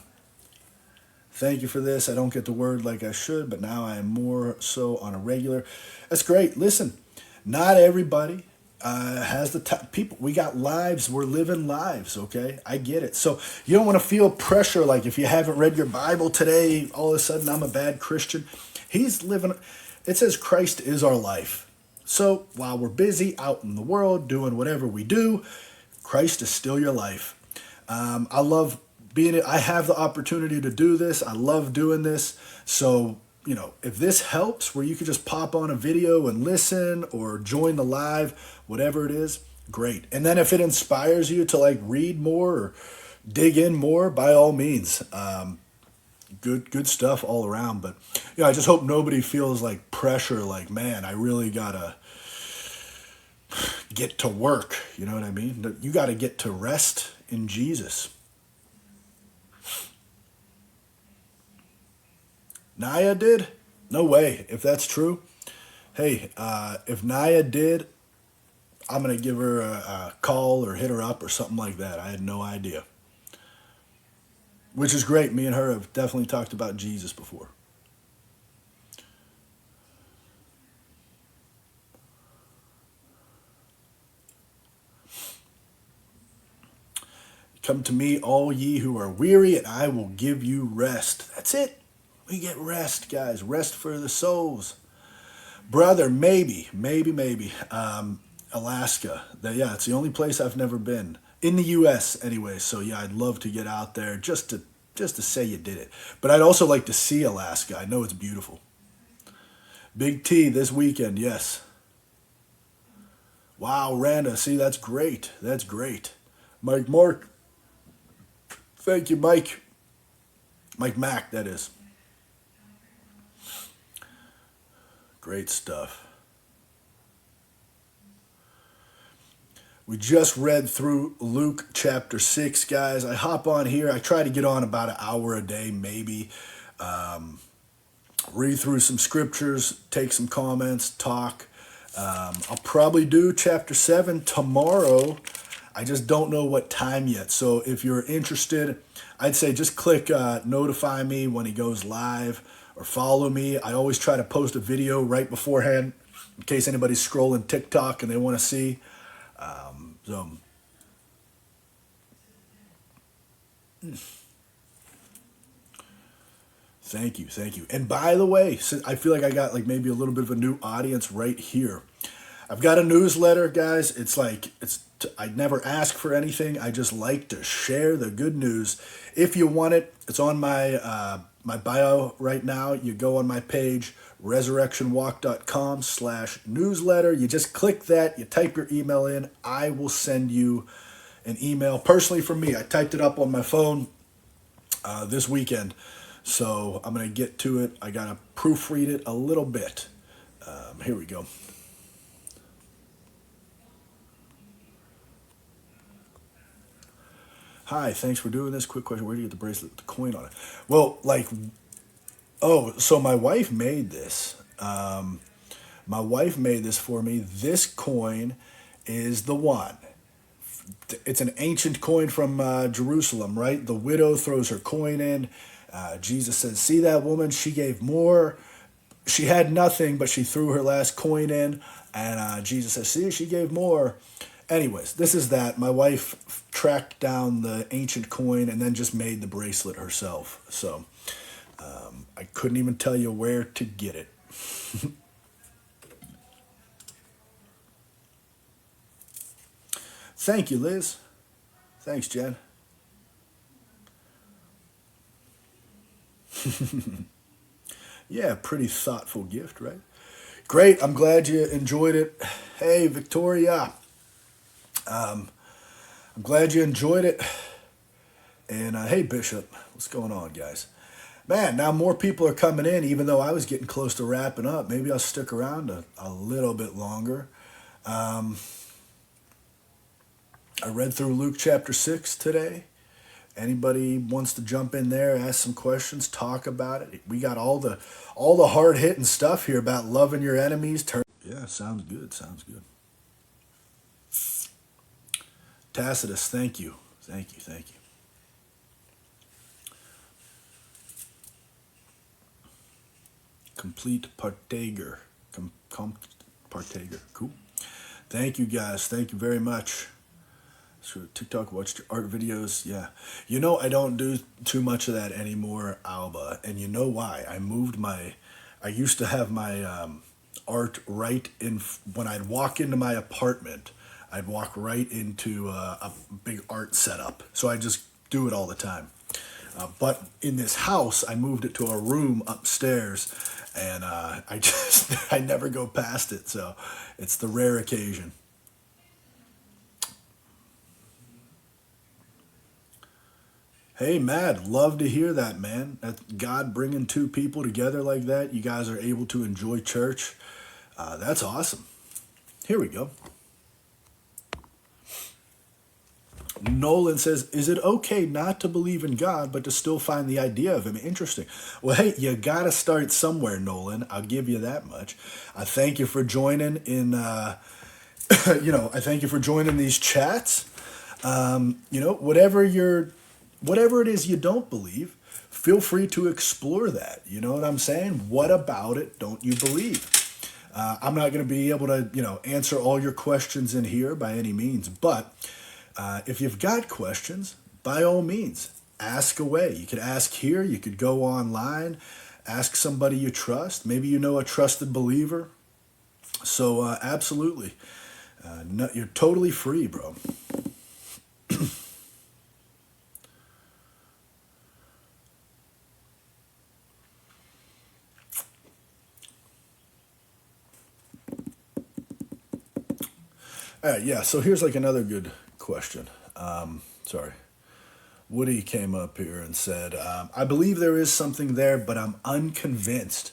Thank you for this. I don't get the word like I should, but now I am more so on a regular. That's great. Listen, not everybody has the time. People, we got lives. We're living lives, okay? I get it. So you don't want to feel pressure like if you haven't read your Bible today, all of a sudden I'm a bad Christian. He's living, it says Christ is our life. So while we're busy out in the world doing whatever we do, Christ is still your life. I love I have the opportunity to do this. I love doing this. So, if this helps where you could just pop on a video and listen or join the live, whatever it is, great. And then if it inspires you to like read more or dig in more, by all means, good stuff all around. But, I just hope nobody feels like pressure, like, man, I really gotta get to work. You know what I mean? You gotta get to rest in Jesus. Naya did? No way. If that's true, hey, if Naya did, I'm going to give her a call or hit her up or something like that. I had no idea. Which is great. Me and her have definitely talked about Jesus before. Come to me, all ye who are weary, and I will give you rest. That's it. We get rest, guys. Rest for the souls. Brother, maybe. Alaska. Yeah, it's the only place I've never been in the U.S. anyway. So yeah, I'd love to get out there just to say you did it. But I'd also like to see Alaska. I know it's beautiful. Big T this weekend. Yes. Wow, Randa. See, that's great. That's great. Mark. Thank you, Mike. Mike Mack, that is. Great stuff. We just read through Luke chapter 6, guys. I hop on here. I try to get on about an hour a day, maybe. Read through some scriptures, take some comments, talk. I'll probably do chapter 7 tomorrow. I just don't know what time yet. So if you're interested, I'd say just click notify me when he goes live or follow me. I always try to post a video right beforehand in case anybody's scrolling TikTok and they want to see. So thank you. And by the way, I feel like I got like maybe a little bit of a new audience right here. I've got a newsletter, guys. I never ask for anything. I just like to share the good news. If you want it, it's on my bio right now. You go on my page, resurrectionwalk.com/newsletter. You just click that. You type your email in. I will send you an email personally from me. I typed it up on my phone this weekend. So I'm going to get to it. I got to proofread it a little bit. Here we go. Hi, thanks for doing this. Quick question. Where do you get the bracelet with the coin on it? Well, so my wife made this. My wife made this for me. This coin is the one. It's an ancient coin from Jerusalem, right? The widow throws her coin in. Jesus says, see that woman? She gave more. she had nothing, but she threw her last coin in, and Jesus says, see, she gave more. Anyways, this is that. My wife tracked down the ancient coin and then just made the bracelet herself. So I couldn't even tell you where to get it. Thank you, Liz. Thanks, Jen. Yeah, pretty thoughtful gift, right? Great. I'm glad you enjoyed it. Hey, Victoria. I'm glad you enjoyed it. And hey, Bishop. What's going on, guys? Man, now more people are coming in, even though I was getting close to wrapping up. Maybe I'll stick around a little bit longer. Um, I read through Luke chapter 6 today. Anybody wants to jump in there, ask some questions, talk about it? We got all the hard hitting stuff here about loving your enemies. Yeah, sounds good. Sounds good. Tacitus, thank you. Thank you. Thank you. Complete partaker. Partaker. Cool. Thank you, guys. Thank you very much. Sure, TikTok, watched your art videos. Yeah. You know, I don't do too much of that anymore, Alba. And you know why? I used to have my art right in, when I'd walk into my apartment, I'd walk right into a big art setup. So I just do it all the time. But in this house, I moved it to a room upstairs, and I never go past it. So it's the rare occasion. Hey, Matt, love to hear that, man. That's God bringing two people together like that. You guys are able to enjoy church. That's awesome. Here we go. Nolan says, is it okay not to believe in God, but to still find the idea of him interesting? Well, hey, you got to start somewhere, Nolan. I'll give you that much. I thank you for joining in, I thank you for joining these chats. Whatever it is you don't believe, feel free to explore that. You know what I'm saying? What about it don't you believe? I'm not going to be able to, answer all your questions in here by any means, but if you've got questions, by all means, ask away. You could ask here, you could go online, ask somebody you trust. Maybe you know a trusted believer. So absolutely. No, you're totally free, bro. Yeah, so here's like another good question. Sorry. Woody came up here and said, I believe there is something there, but I'm unconvinced.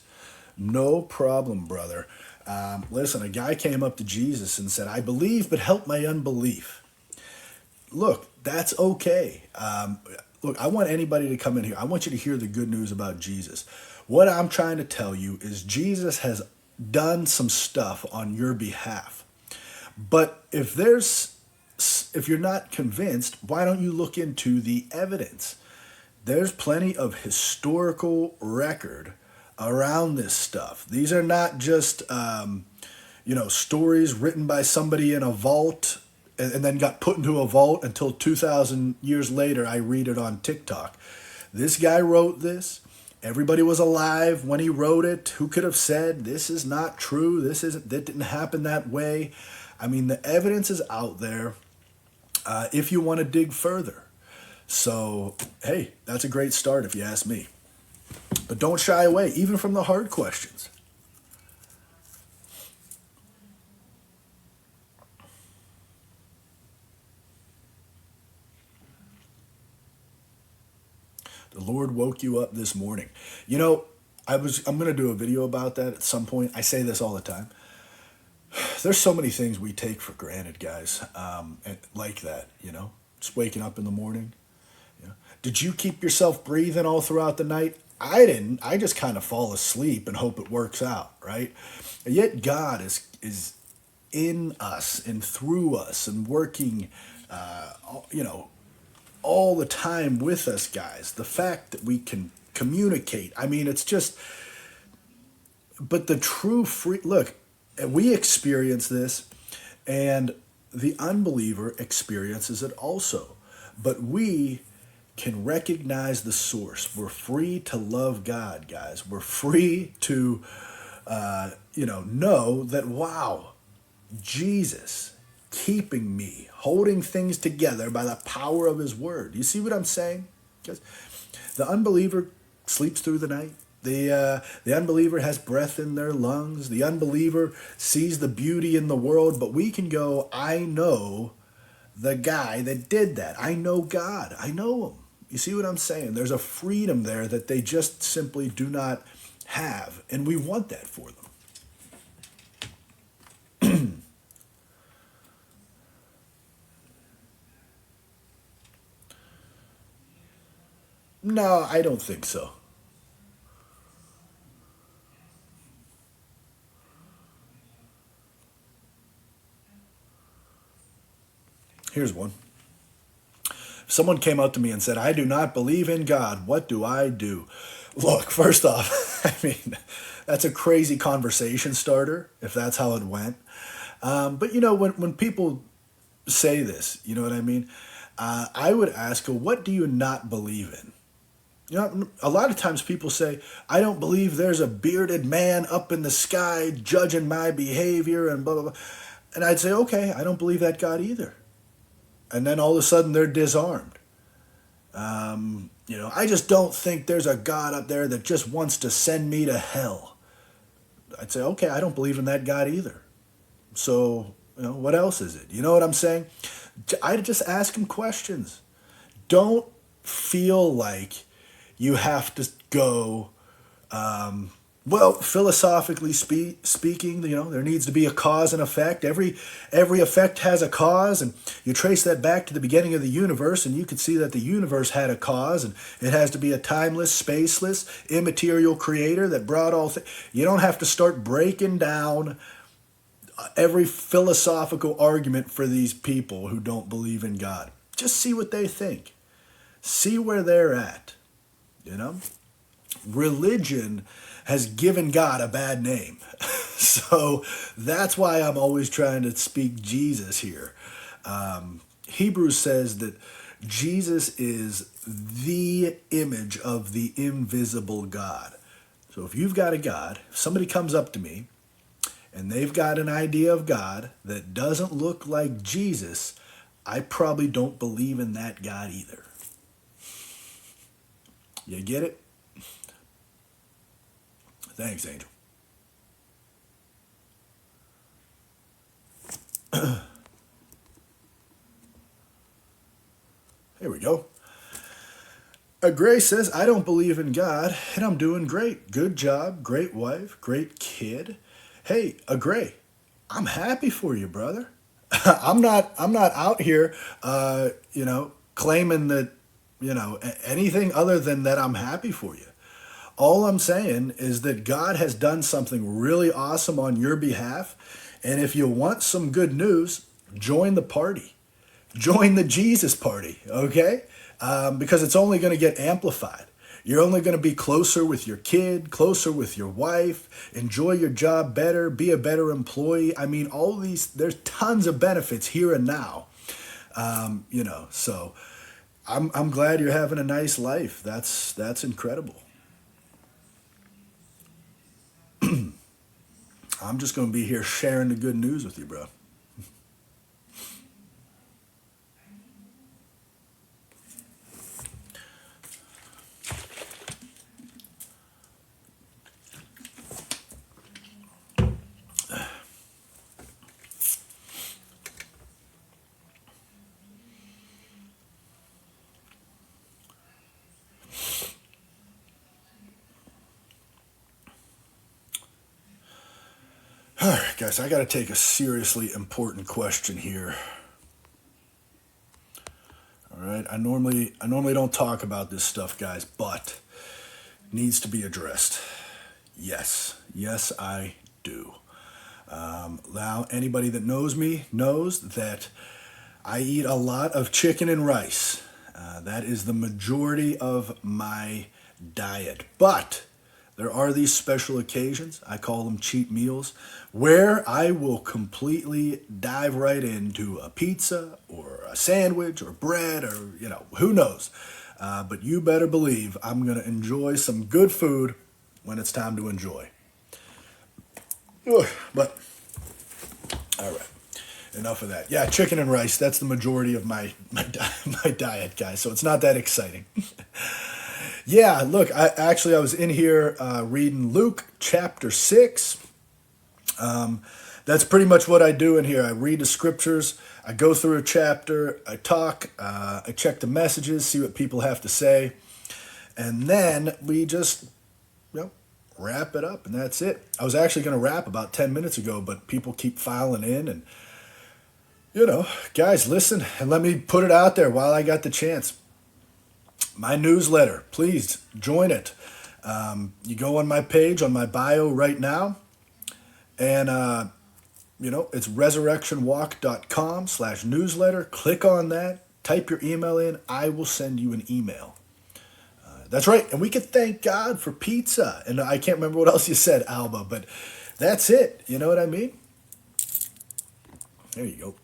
No problem, brother. Listen, a guy came up to Jesus and said, I believe, but help my unbelief. Look, that's okay. Look, I want anybody to come in here. I want you to hear the good news about Jesus. What I'm trying to tell you is Jesus has done some stuff on your behalf. But if you're not convinced, why don't you look into the evidence? There's plenty of historical record around this stuff. These are not just stories written by somebody in a vault and then got put into a vault until 2,000 years later I read it on TikTok. This guy wrote this. Everybody was alive when he wrote it. Who could have said this is not true? That didn't happen that way. I mean, the evidence is out there if you want to dig further. So, hey, that's a great start if you ask me. But don't shy away, even from the hard questions. The Lord woke you up this morning. I'm going to do a video about that at some point. I say this all the time. There's so many things we take for granted, guys, and like that, just waking up in the morning. Did you keep yourself breathing all throughout the night? I didn't. I just kind of fall asleep and hope it works out, right? And yet God is in us and through us and working, all the time with us, guys. The fact that we can communicate. I mean, it's just, But the true free, look, we experience this, and the unbeliever experiences it also. But we can recognize the source. We're free to love God, guys. We're free to, know that, wow, Jesus keeping me, holding things together by the power of his word. You see what I'm saying? Because the unbeliever sleeps through the night. The unbeliever has breath in their lungs. The unbeliever sees the beauty in the world, but we can go, I know the guy that did that. I know God. I know him. You see what I'm saying? There's a freedom there that they just simply do not have, and we want that for them. No, I don't think so. Here's one. Someone came up to me and said, I do not believe in God. What do I do? Look, first off, I mean, that's a crazy conversation starter, if that's how it went. But when people say this, you know what I mean? I would ask, what do you not believe in? A lot of times people say, I don't believe there's a bearded man up in the sky judging my behavior and blah, blah, blah. And I'd say, okay, I don't believe that God either. And then all of a sudden they're disarmed. I just don't think there's a God up there that just wants to send me to hell. I'd say, okay, I don't believe in that God either. So, what else is it? You know what I'm saying? I just ask them questions. Don't feel like you have to go, philosophically speaking, there needs to be a cause and effect. Every effect has a cause, and you trace that back to the beginning of the universe, and you can see that the universe had a cause, and it has to be a timeless, spaceless, immaterial creator that brought all things. You don't have to start breaking down every philosophical argument for these people who don't believe in God. Just see what they think. See where they're at. Religion has given God a bad name. So that's why I'm always trying to speak Jesus here. Hebrews says that Jesus is the image of the invisible God. So if you've got a God, if somebody comes up to me and they've got an idea of God that doesn't look like Jesus, I probably don't believe in that God either. You get it? Thanks, Angel. Here we go. Gray says, I don't believe in God, and I'm doing great. Good job, great wife, great kid. Hey, Gray, I'm happy for you, brother. I'm not out here, claiming that, anything other than that I'm happy for you. All I'm saying is that God has done something really awesome on your behalf. And if you want some good news, join the party. Join the Jesus party, okay? Because it's only going to get amplified. You're only going to be closer with your kid, closer with your wife, enjoy your job better, be a better employee. I mean, there's tons of benefits here and now. So I'm glad you're having a nice life. That's incredible. I'm just going to be here sharing the good news with you, bro. All right, guys, I got to take a seriously important question here. All right, I normally don't talk about this stuff, guys, but it needs to be addressed. Yes, I do. Now, anybody that knows me knows that I eat a lot of chicken and rice. That is the majority of my diet. But There are these special occasions, I call them cheat meals, where I will completely dive right into a pizza or a sandwich or bread or, who knows. But you better believe I'm going to enjoy some good food when it's time to enjoy. Ugh, but, all right. Enough of that. Yeah, chicken and rice, that's the majority of my diet, guys. So it's not that exciting. Yeah, look, I was in here reading Luke chapter 6. That's pretty much what I do in here. I read the scriptures, I go through a chapter, I talk, I check the messages, see what people have to say, and then we just, wrap it up, and that's it. I was actually going to wrap about 10 minutes ago, but people keep filing in, and, guys, listen, and let me put it out there while I got the chance. My newsletter, please join it. You go on my page, on my bio right now, and, it's resurrectionwalk.com/newsletter. Click on that, type your email in, I will send you an email. That's right, and we can thank God for pizza. And I can't remember what else you said, Alba, but that's it. You know what I mean? There you go.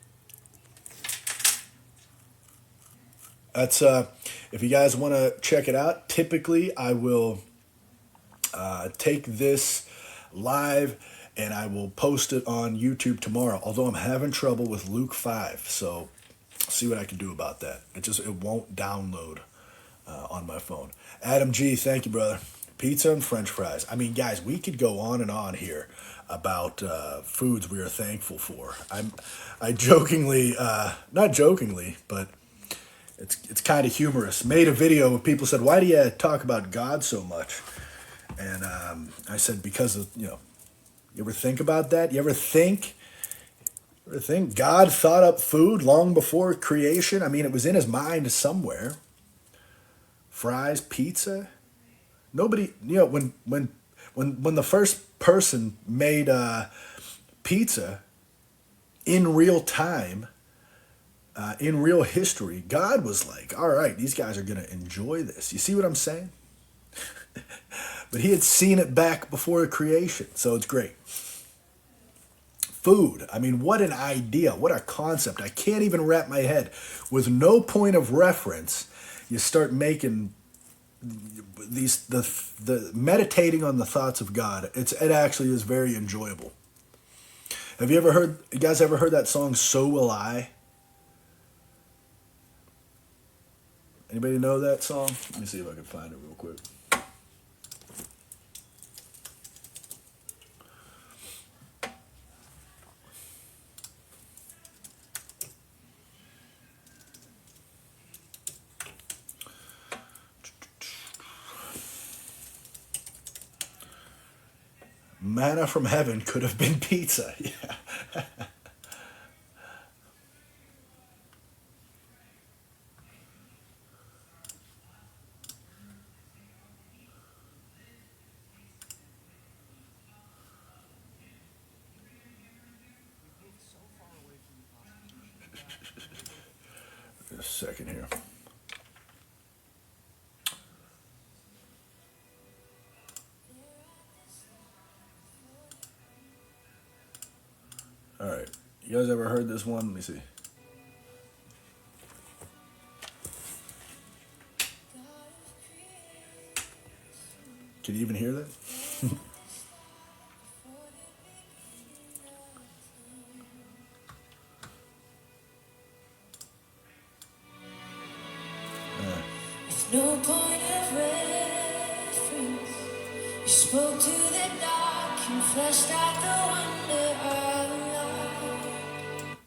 That's if you guys want to check it out, typically I will take this live and I will post it on YouTube tomorrow, although I'm having trouble with Luke 5, so I'll see what I can do about that. It won't download on my phone. Adam G, thank you, brother. Pizza and french fries. I mean, guys, we could go on and on here about foods we are thankful for. I jokingly, not jokingly, but it's kind of humorous, made a video where people said, why do you talk about God so much? And I said, because of, you ever think about that? You ever think God thought up food long before creation? I mean, it was in his mind somewhere. Fries, pizza. Nobody, when the first person made pizza in real time, in real history, God was like, all right, these guys are going to enjoy this. You see what I'm saying? But he had seen it back before creation, so it's great. Food. I mean, what an idea. What a concept. I can't even wrap my head. With no point of reference, you start making the meditating on the thoughts of God. It actually is very enjoyable. Have you guys ever heard that song, So Will I? Anybody know that song? Let me see if I can find it real quick. Manna from heaven could have been pizza. Yeah. Just a second here. All right. You guys ever heard this one? Let me see. Can you even hear that? No point of reference. You spoke to the dark and fleshed out the wonder of life.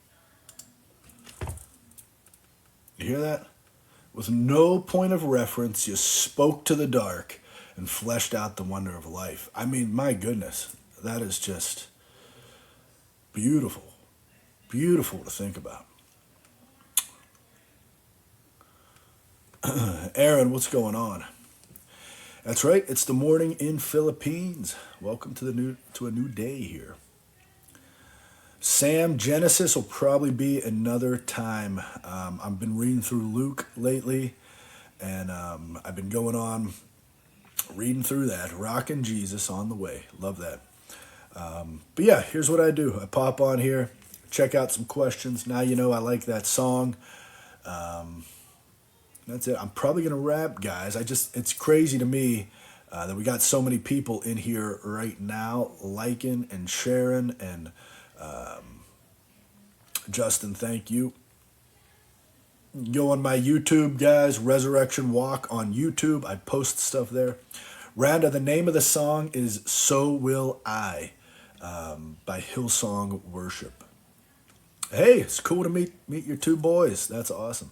You hear that? With no point of reference, you spoke to the dark and fleshed out the wonder of life. I mean, my goodness, that is just beautiful. Beautiful to think about. Aaron, what's going on? That's right, it's the morning in Philippines. Welcome to a new day here. Sam, Genesis will probably be another time. I've been reading through Luke lately, and I've been going on Reading through that, rocking Jesus on the way. Love that. But yeah, here's what I do. I pop on here, check out some questions. Now you know I like that song. That's it. I'm probably gonna wrap, guys. It's crazy to me that we got so many people in here right now liking and sharing. And Justin, thank you. Go on my YouTube, guys. Resurrection Walk on YouTube. I post stuff there. Randa, the name of the song is "So Will I" by Hillsong Worship. Hey, it's cool to meet your two boys. That's awesome.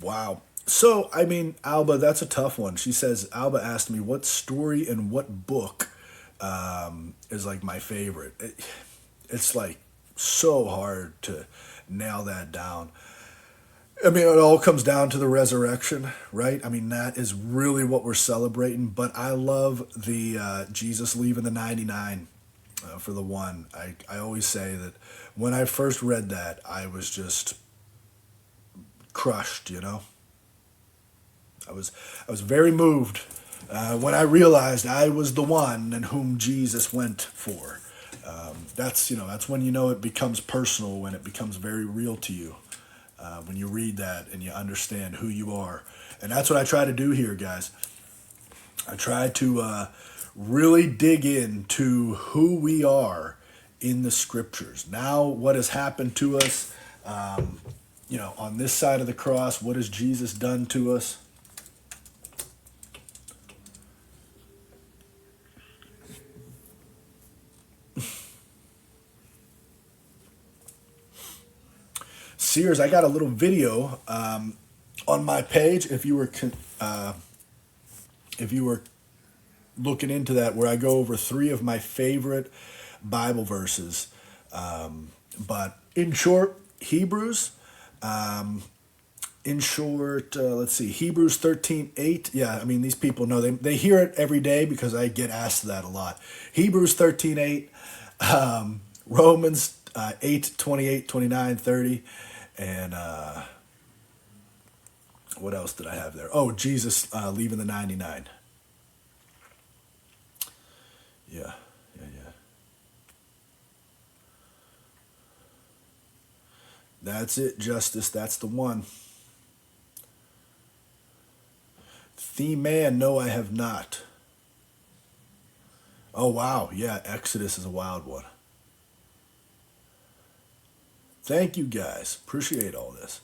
Wow. So, I mean, Alba, that's a tough one. She says, Alba asked me what story and what book is like my favorite. It's like so hard to nail that down. I mean, it all comes down to the resurrection, right? I mean, that is really what we're celebrating. But I love the Jesus leaving the 99 for the one. I always say that when I first read that, I was just crushed, you know? I was very moved when I realized I was the one and whom Jesus went for. That's when you know it becomes personal, when it becomes very real to you. When you read that and you understand who you are. And that's what I try to do here, guys. I try to really dig into who we are in the scriptures. Now, what has happened to us, on this side of the cross, what has Jesus done to us? Sears, I got a little video on my page. If you were looking into that, where I go over 3 of my favorite Bible verses. But in short, Hebrews. Let's see, Hebrews 13:8. Yeah, I mean, these people know, they hear it every day because I get asked that a lot. Hebrews 13:8, Romans 8:28, 29, 30, and what else did I have there? Oh, Jesus leaving the 99. Yeah. That's it, Justice. That's the one. The man, no, I have not. Oh, wow. Yeah, Exodus is a wild one. Thank you, guys. Appreciate all this.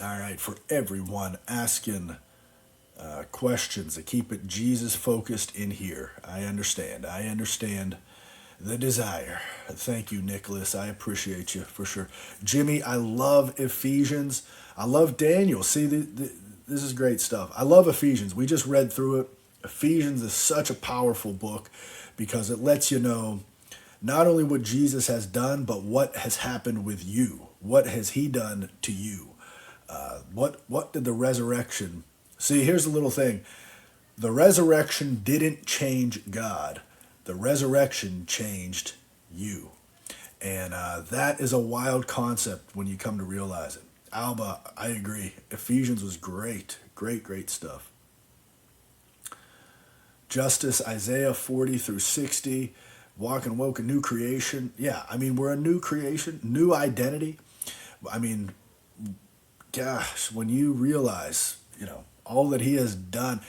All right, for everyone asking questions to keep it Jesus focused in here. I understand the desire. Thank you, Nicholas. I appreciate you for sure. Jimmy, I love Ephesians. I love Daniel. See, this is great stuff. I love Ephesians. We just read through it. Ephesians is such a powerful book because it lets you know not only what Jesus has done, but what has happened with you. What has he done to you? What did the resurrection... See, here's the little thing. The resurrection didn't change God. The resurrection changed you. And that is a wild concept when you come to realize it. Alba, I agree. Ephesians was great. Great stuff. Justice, Isaiah 40 through 60. Walk and woke, a new creation. Yeah, I mean, we're a new creation, new identity. I mean, gosh, when you realize, all that he has done.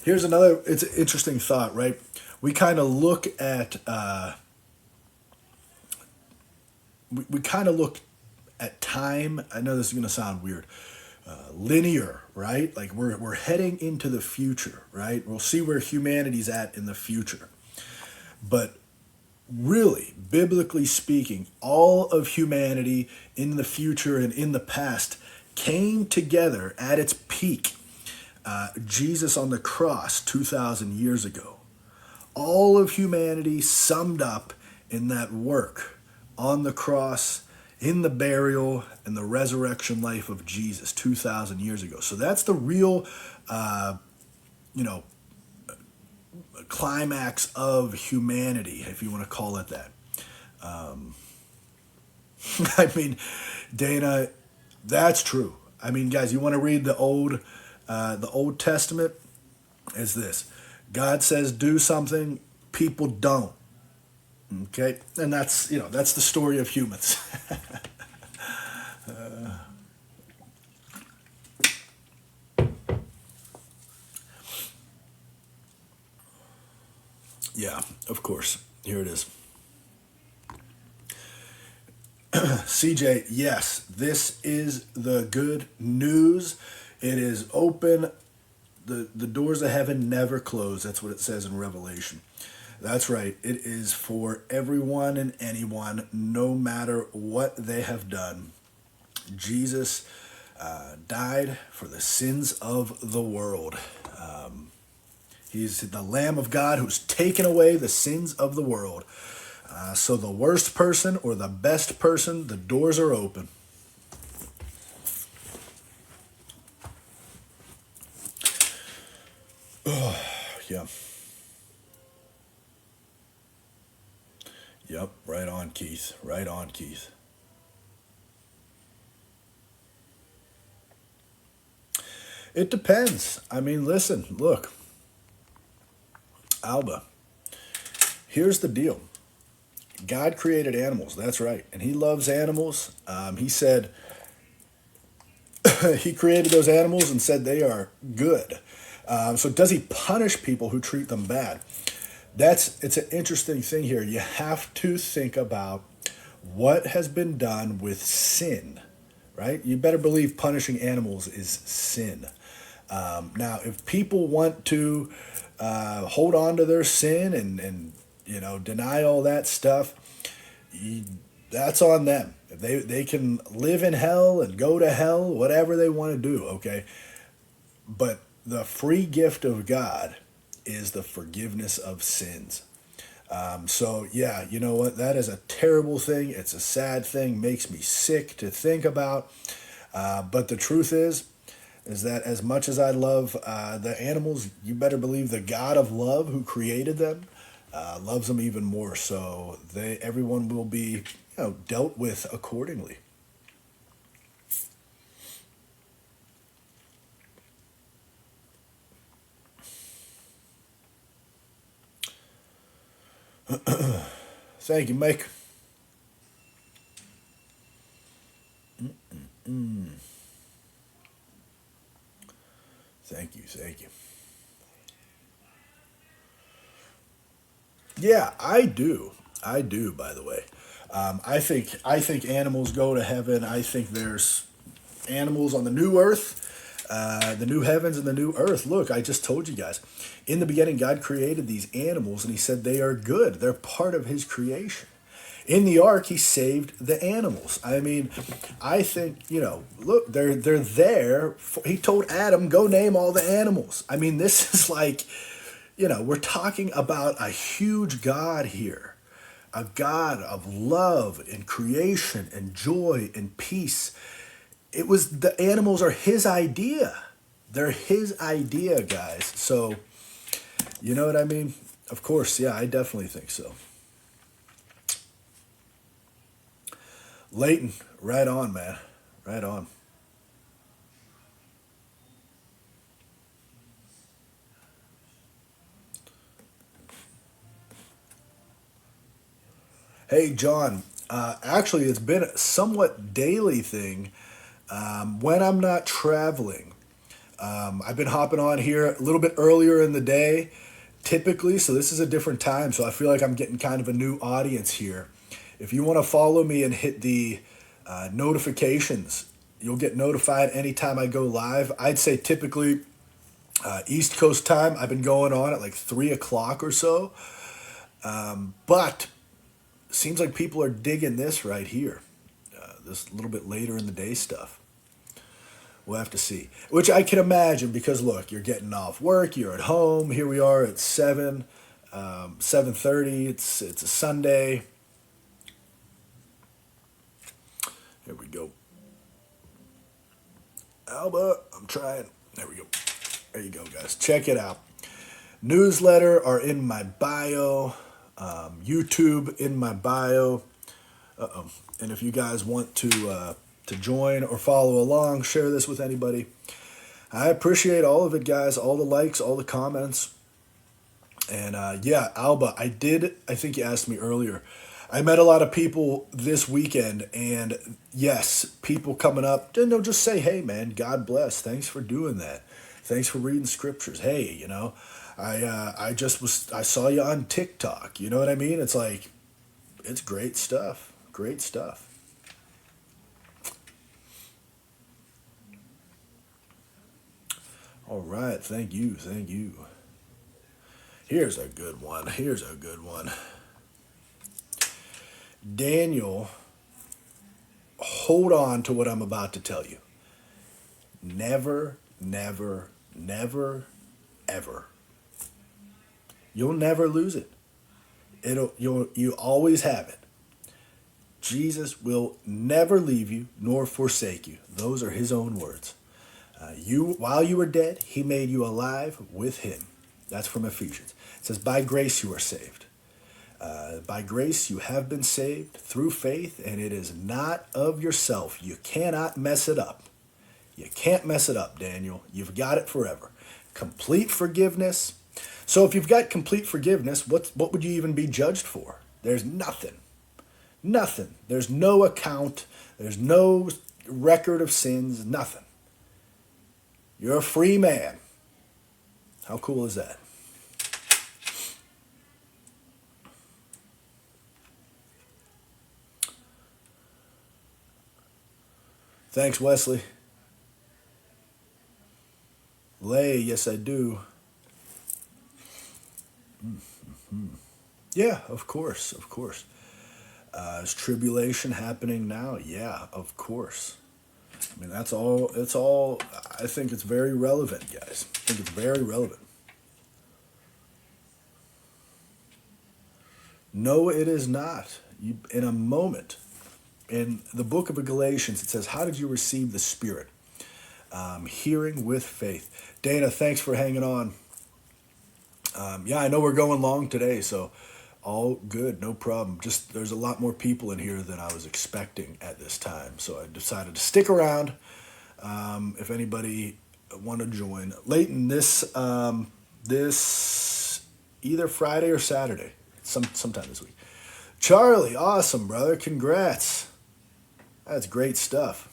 Here's another, it's an interesting thought, right? We kind of look at, we kind of look at time. I know this is going to sound weird. Linear, right? Like we're heading into the future, right? We'll see where humanity's at in the future. But really, biblically speaking, all of humanity in the future and in the past came together at its peak. Jesus on the cross 2,000 years ago. All of humanity summed up in that work on the cross, in the burial, and the resurrection life of Jesus 2,000 years ago. So that's the real, climax of humanity, if you want to call it that. I mean, Dana, that's true. I mean, guys, you want to read the Old Testament? Is this God says do something, people don't. Okay, and that's that's the story of humans. Yeah, of course. Here it is. CJ, yes, this is the good news. It is open. The doors of heaven never close. That's what it says in Revelation. That's right. It is for everyone and anyone, no matter what they have done. Jesus died for the sins of the world. He's the Lamb of God who's taken away the sins of the world. So the worst person or the best person, the doors are open. Oh, yeah. Yep, right on, Keith. Right on, Keith. It depends. I mean, listen, look, Alba, here's the deal. God created animals, that's right. And he loves animals. He said, he created those animals and said they are good. So does he punish people who treat them bad? It's an interesting thing here. You have to think about what has been done with sin, right? You better believe punishing animals is sin. Now, if people want to hold on to their sin and deny all that stuff, that's on them. They can live in hell and go to hell, whatever they want to do, okay? But the free gift of God is the forgiveness of sins. So, yeah, you know what? That is a terrible thing. It's a sad thing. Makes me sick to think about. But the truth is that as much as I love the animals, you better believe the God of love who created them loves them even more. So everyone will be dealt with accordingly. Thank you, Mike. Thank you, thank you. Yeah, I do. I do, by the way. I think animals go to heaven. I think there's animals on the new earth, the new heavens and the new earth. Look, I just told you guys. In the beginning, God created these animals, and he said they are good. They're part of his creation. In the ark, he saved the animals. I mean, I think, look, they're there. He told Adam, go name all the animals. I mean, this is like, we're talking about a huge God here, a God of love and creation and joy and peace. The animals are his idea. They're his idea, guys. So, you know what I mean? Of course, yeah, I definitely think so. Leighton, right on, man. Right on. Hey, John. Actually, it's been a somewhat daily thing when I'm not traveling. I've been hopping on here a little bit earlier in the day, typically, so this is a different time, so I feel like I'm getting kind of a new audience here. If you want to follow me and hit the notifications, you'll get notified anytime I go live. I'd say typically East Coast time. I've been going on at like 3 o'clock or so. But seems like people are digging this right here, this little bit later in the day stuff. We'll have to see. Which I can imagine because look, you're getting off work, you're at home. Here we are at 7:30. It's a Sunday. Here we go. Alba, I'm trying. There we go. There you go, guys. Check it out. Newsletter are in my bio. YouTube in my bio. And if you guys want to join or follow along, share this with anybody. I appreciate all of it, guys. All the likes, all the comments. And yeah, Alba, I think you asked me earlier. I met a lot of people this weekend, and yes, people coming up, they'll just say, hey, man, God bless. Thanks for doing that. Thanks for reading scriptures. Hey, I saw you on TikTok. You know what I mean? It's like, it's great stuff. Great stuff. All right. Thank you. Thank you. Here's a good one. Here's a good one. Daniel, hold on to what I'm about to tell you. Never, never, never, ever. You'll never lose it. You always have it. Jesus will never leave you nor forsake you. Those are his own words. While you were dead, he made you alive with him. That's from Ephesians. It says, by grace you are saved. By grace you have been saved through faith, and it is not of yourself. You cannot mess it up. You can't mess it up, Daniel. You've got it forever. Complete forgiveness. So if you've got complete forgiveness, what would you even be judged for? There's nothing. Nothing. There's no account. There's no record of sins. Nothing. You're a free man. How cool is that? Thanks, Wesley. Lay, yes, I do. Mm-hmm. Yeah, of course, of course. Is tribulation happening now? Yeah, of course. I mean, that's all. It's all. I think it's very relevant, guys. I think it's very relevant. No, it is not. In a moment. In the book of Galatians, it says, how did you receive the Spirit? Hearing with faith. Dana, thanks for hanging on. Yeah, I know we're going long today, so all good, no problem. Just there's a lot more people in here than I was expecting at this time, so I decided to stick around. If anybody want to join, Leighton, this either Friday or Saturday, sometime this week. Charlie, awesome, brother, congrats. That's great stuff.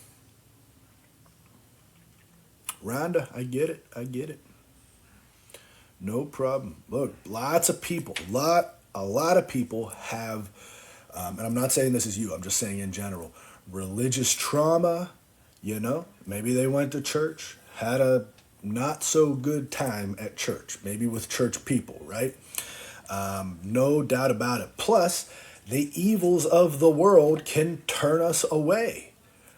Rhonda, I get it. I get it. No problem. Look, lots of people, a lot of people have, and I'm not saying this is you, I'm just saying in general, religious trauma, maybe they went to church, had a not so good time at church, maybe with church people, right? No doubt about it. Plus, the evils of the world can turn us away.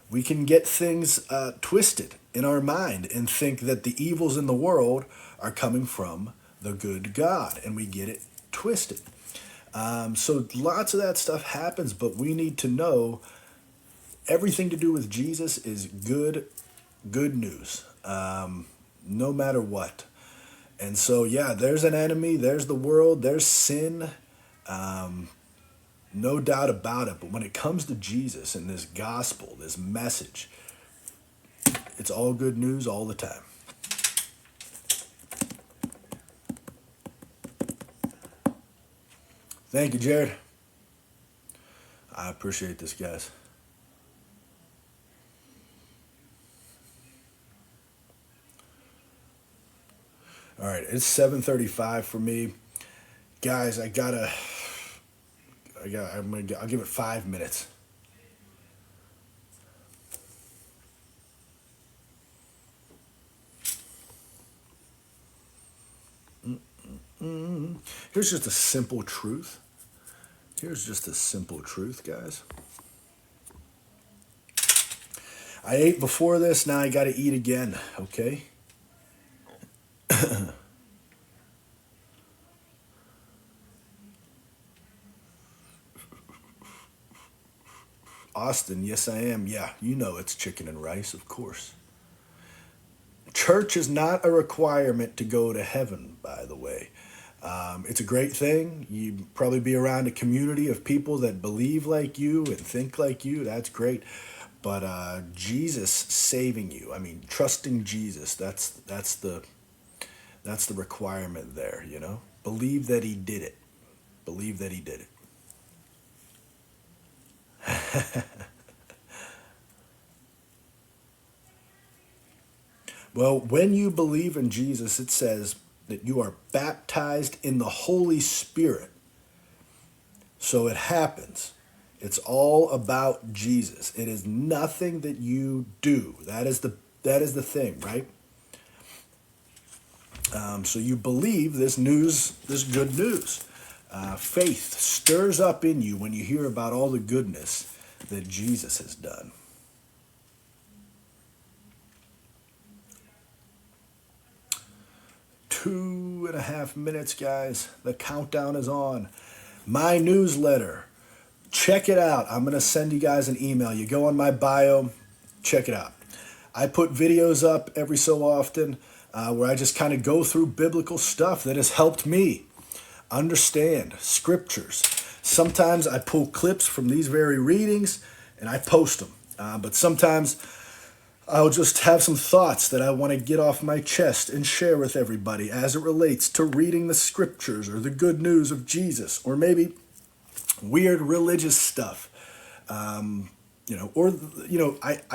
We can get things twisted in our mind and think that the evils in the world are coming from the good God, and we get it twisted. So lots of that stuff happens, but we need to know everything to do with Jesus is good news, no matter what. And so, yeah, there's an enemy, there's the world, there's sin, no doubt about it. But when it comes to Jesus and this gospel, this message, it's all good news all the time. Thank you, Jared. I appreciate this, guys. All right, it's 7:35 for me, guys. I'll give it 5 minutes. Here's just a simple truth. Here's just a simple truth, guys. I ate before this, now I gotta eat again, okay? Austin, yes I am. Yeah, it's chicken and rice, of course. Church is not a requirement to go to heaven, by the way. It's a great thing. You probably be around a community of people that believe like you and think like you. That's great. But Jesus saving you, I mean, trusting Jesus, that's the requirement there, you know? Believe that he did it. Believe that he did it. Well, when you believe in Jesus, it says that you are baptized in the Holy Spirit. So it happens. It's all about Jesus. It is nothing that you do. That is the thing, right? So you believe this news, this good news. Faith stirs up in you when you hear about all the goodness that Jesus has done. Two and a half minutes, guys. The countdown is on. My newsletter. Check it out. I'm going to send you guys an email. You go on my bio, check it out. I put videos up every so often where I just kind of go through biblical stuff that has helped me understand scriptures. Sometimes I pull clips from these very readings and I post them. But sometimes I'll just have some thoughts that I want to get off my chest and share with everybody as it relates to reading the scriptures or the good news of Jesus, or maybe weird religious stuff. I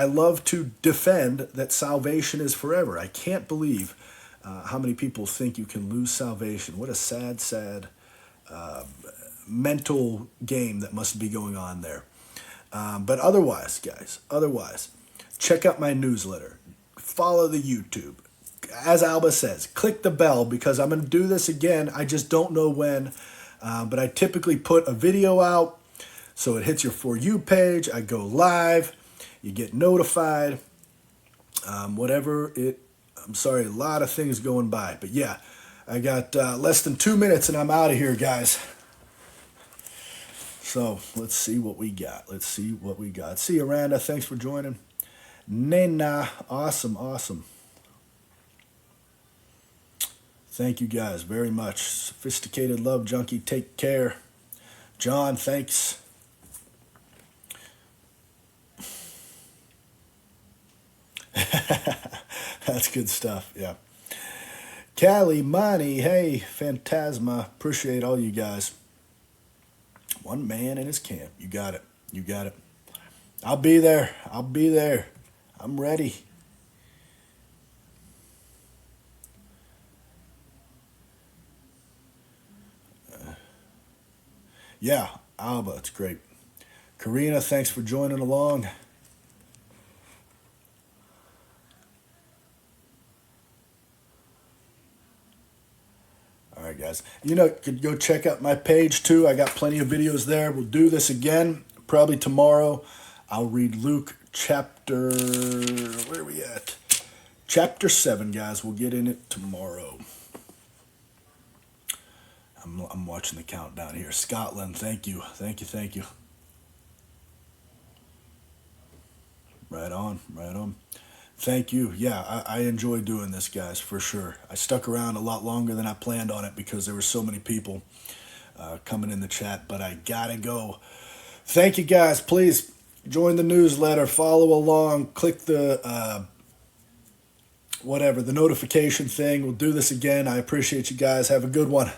love to defend that salvation is forever. I can't believe how many people think you can lose salvation. What a sad, sad mental game that must be going on there. But otherwise, guys, check out my newsletter. Follow the YouTube. As Alba says, click the bell because I'm going to do this again. I just don't know when. But I typically put a video out so it hits your For You page. I go live. You get notified. I'm sorry, a lot of things going by. But yeah, I got less than 2 minutes and I'm out of here, guys. So let's see what we got. See you, Randa. Thanks for joining. Nena, awesome. Thank you guys very much. Sophisticated Love Junkie, take care. John, thanks. That's good stuff, yeah. Callie, Money, hey, Phantasma, appreciate all you guys. One man in his camp. You got it. I'll be there. I'm ready. Yeah, Alba, it's great. Karina, thanks for joining along. All right, guys. Could go check out my page too. I got plenty of videos there. We'll do this again probably tomorrow. I'll read Luke chapter, where are we at? Chapter 7, guys. We'll get in it tomorrow. I'm watching the countdown here. Scotland, thank you. Right on. Thank you. Yeah, I enjoy doing this, guys, for sure. I stuck around a lot longer than I planned on it because there were so many people coming in the chat, but I gotta go. Thank you, guys. Please join the newsletter, follow along, click the the notification thing. We'll do this again. I appreciate you guys. Have a good one.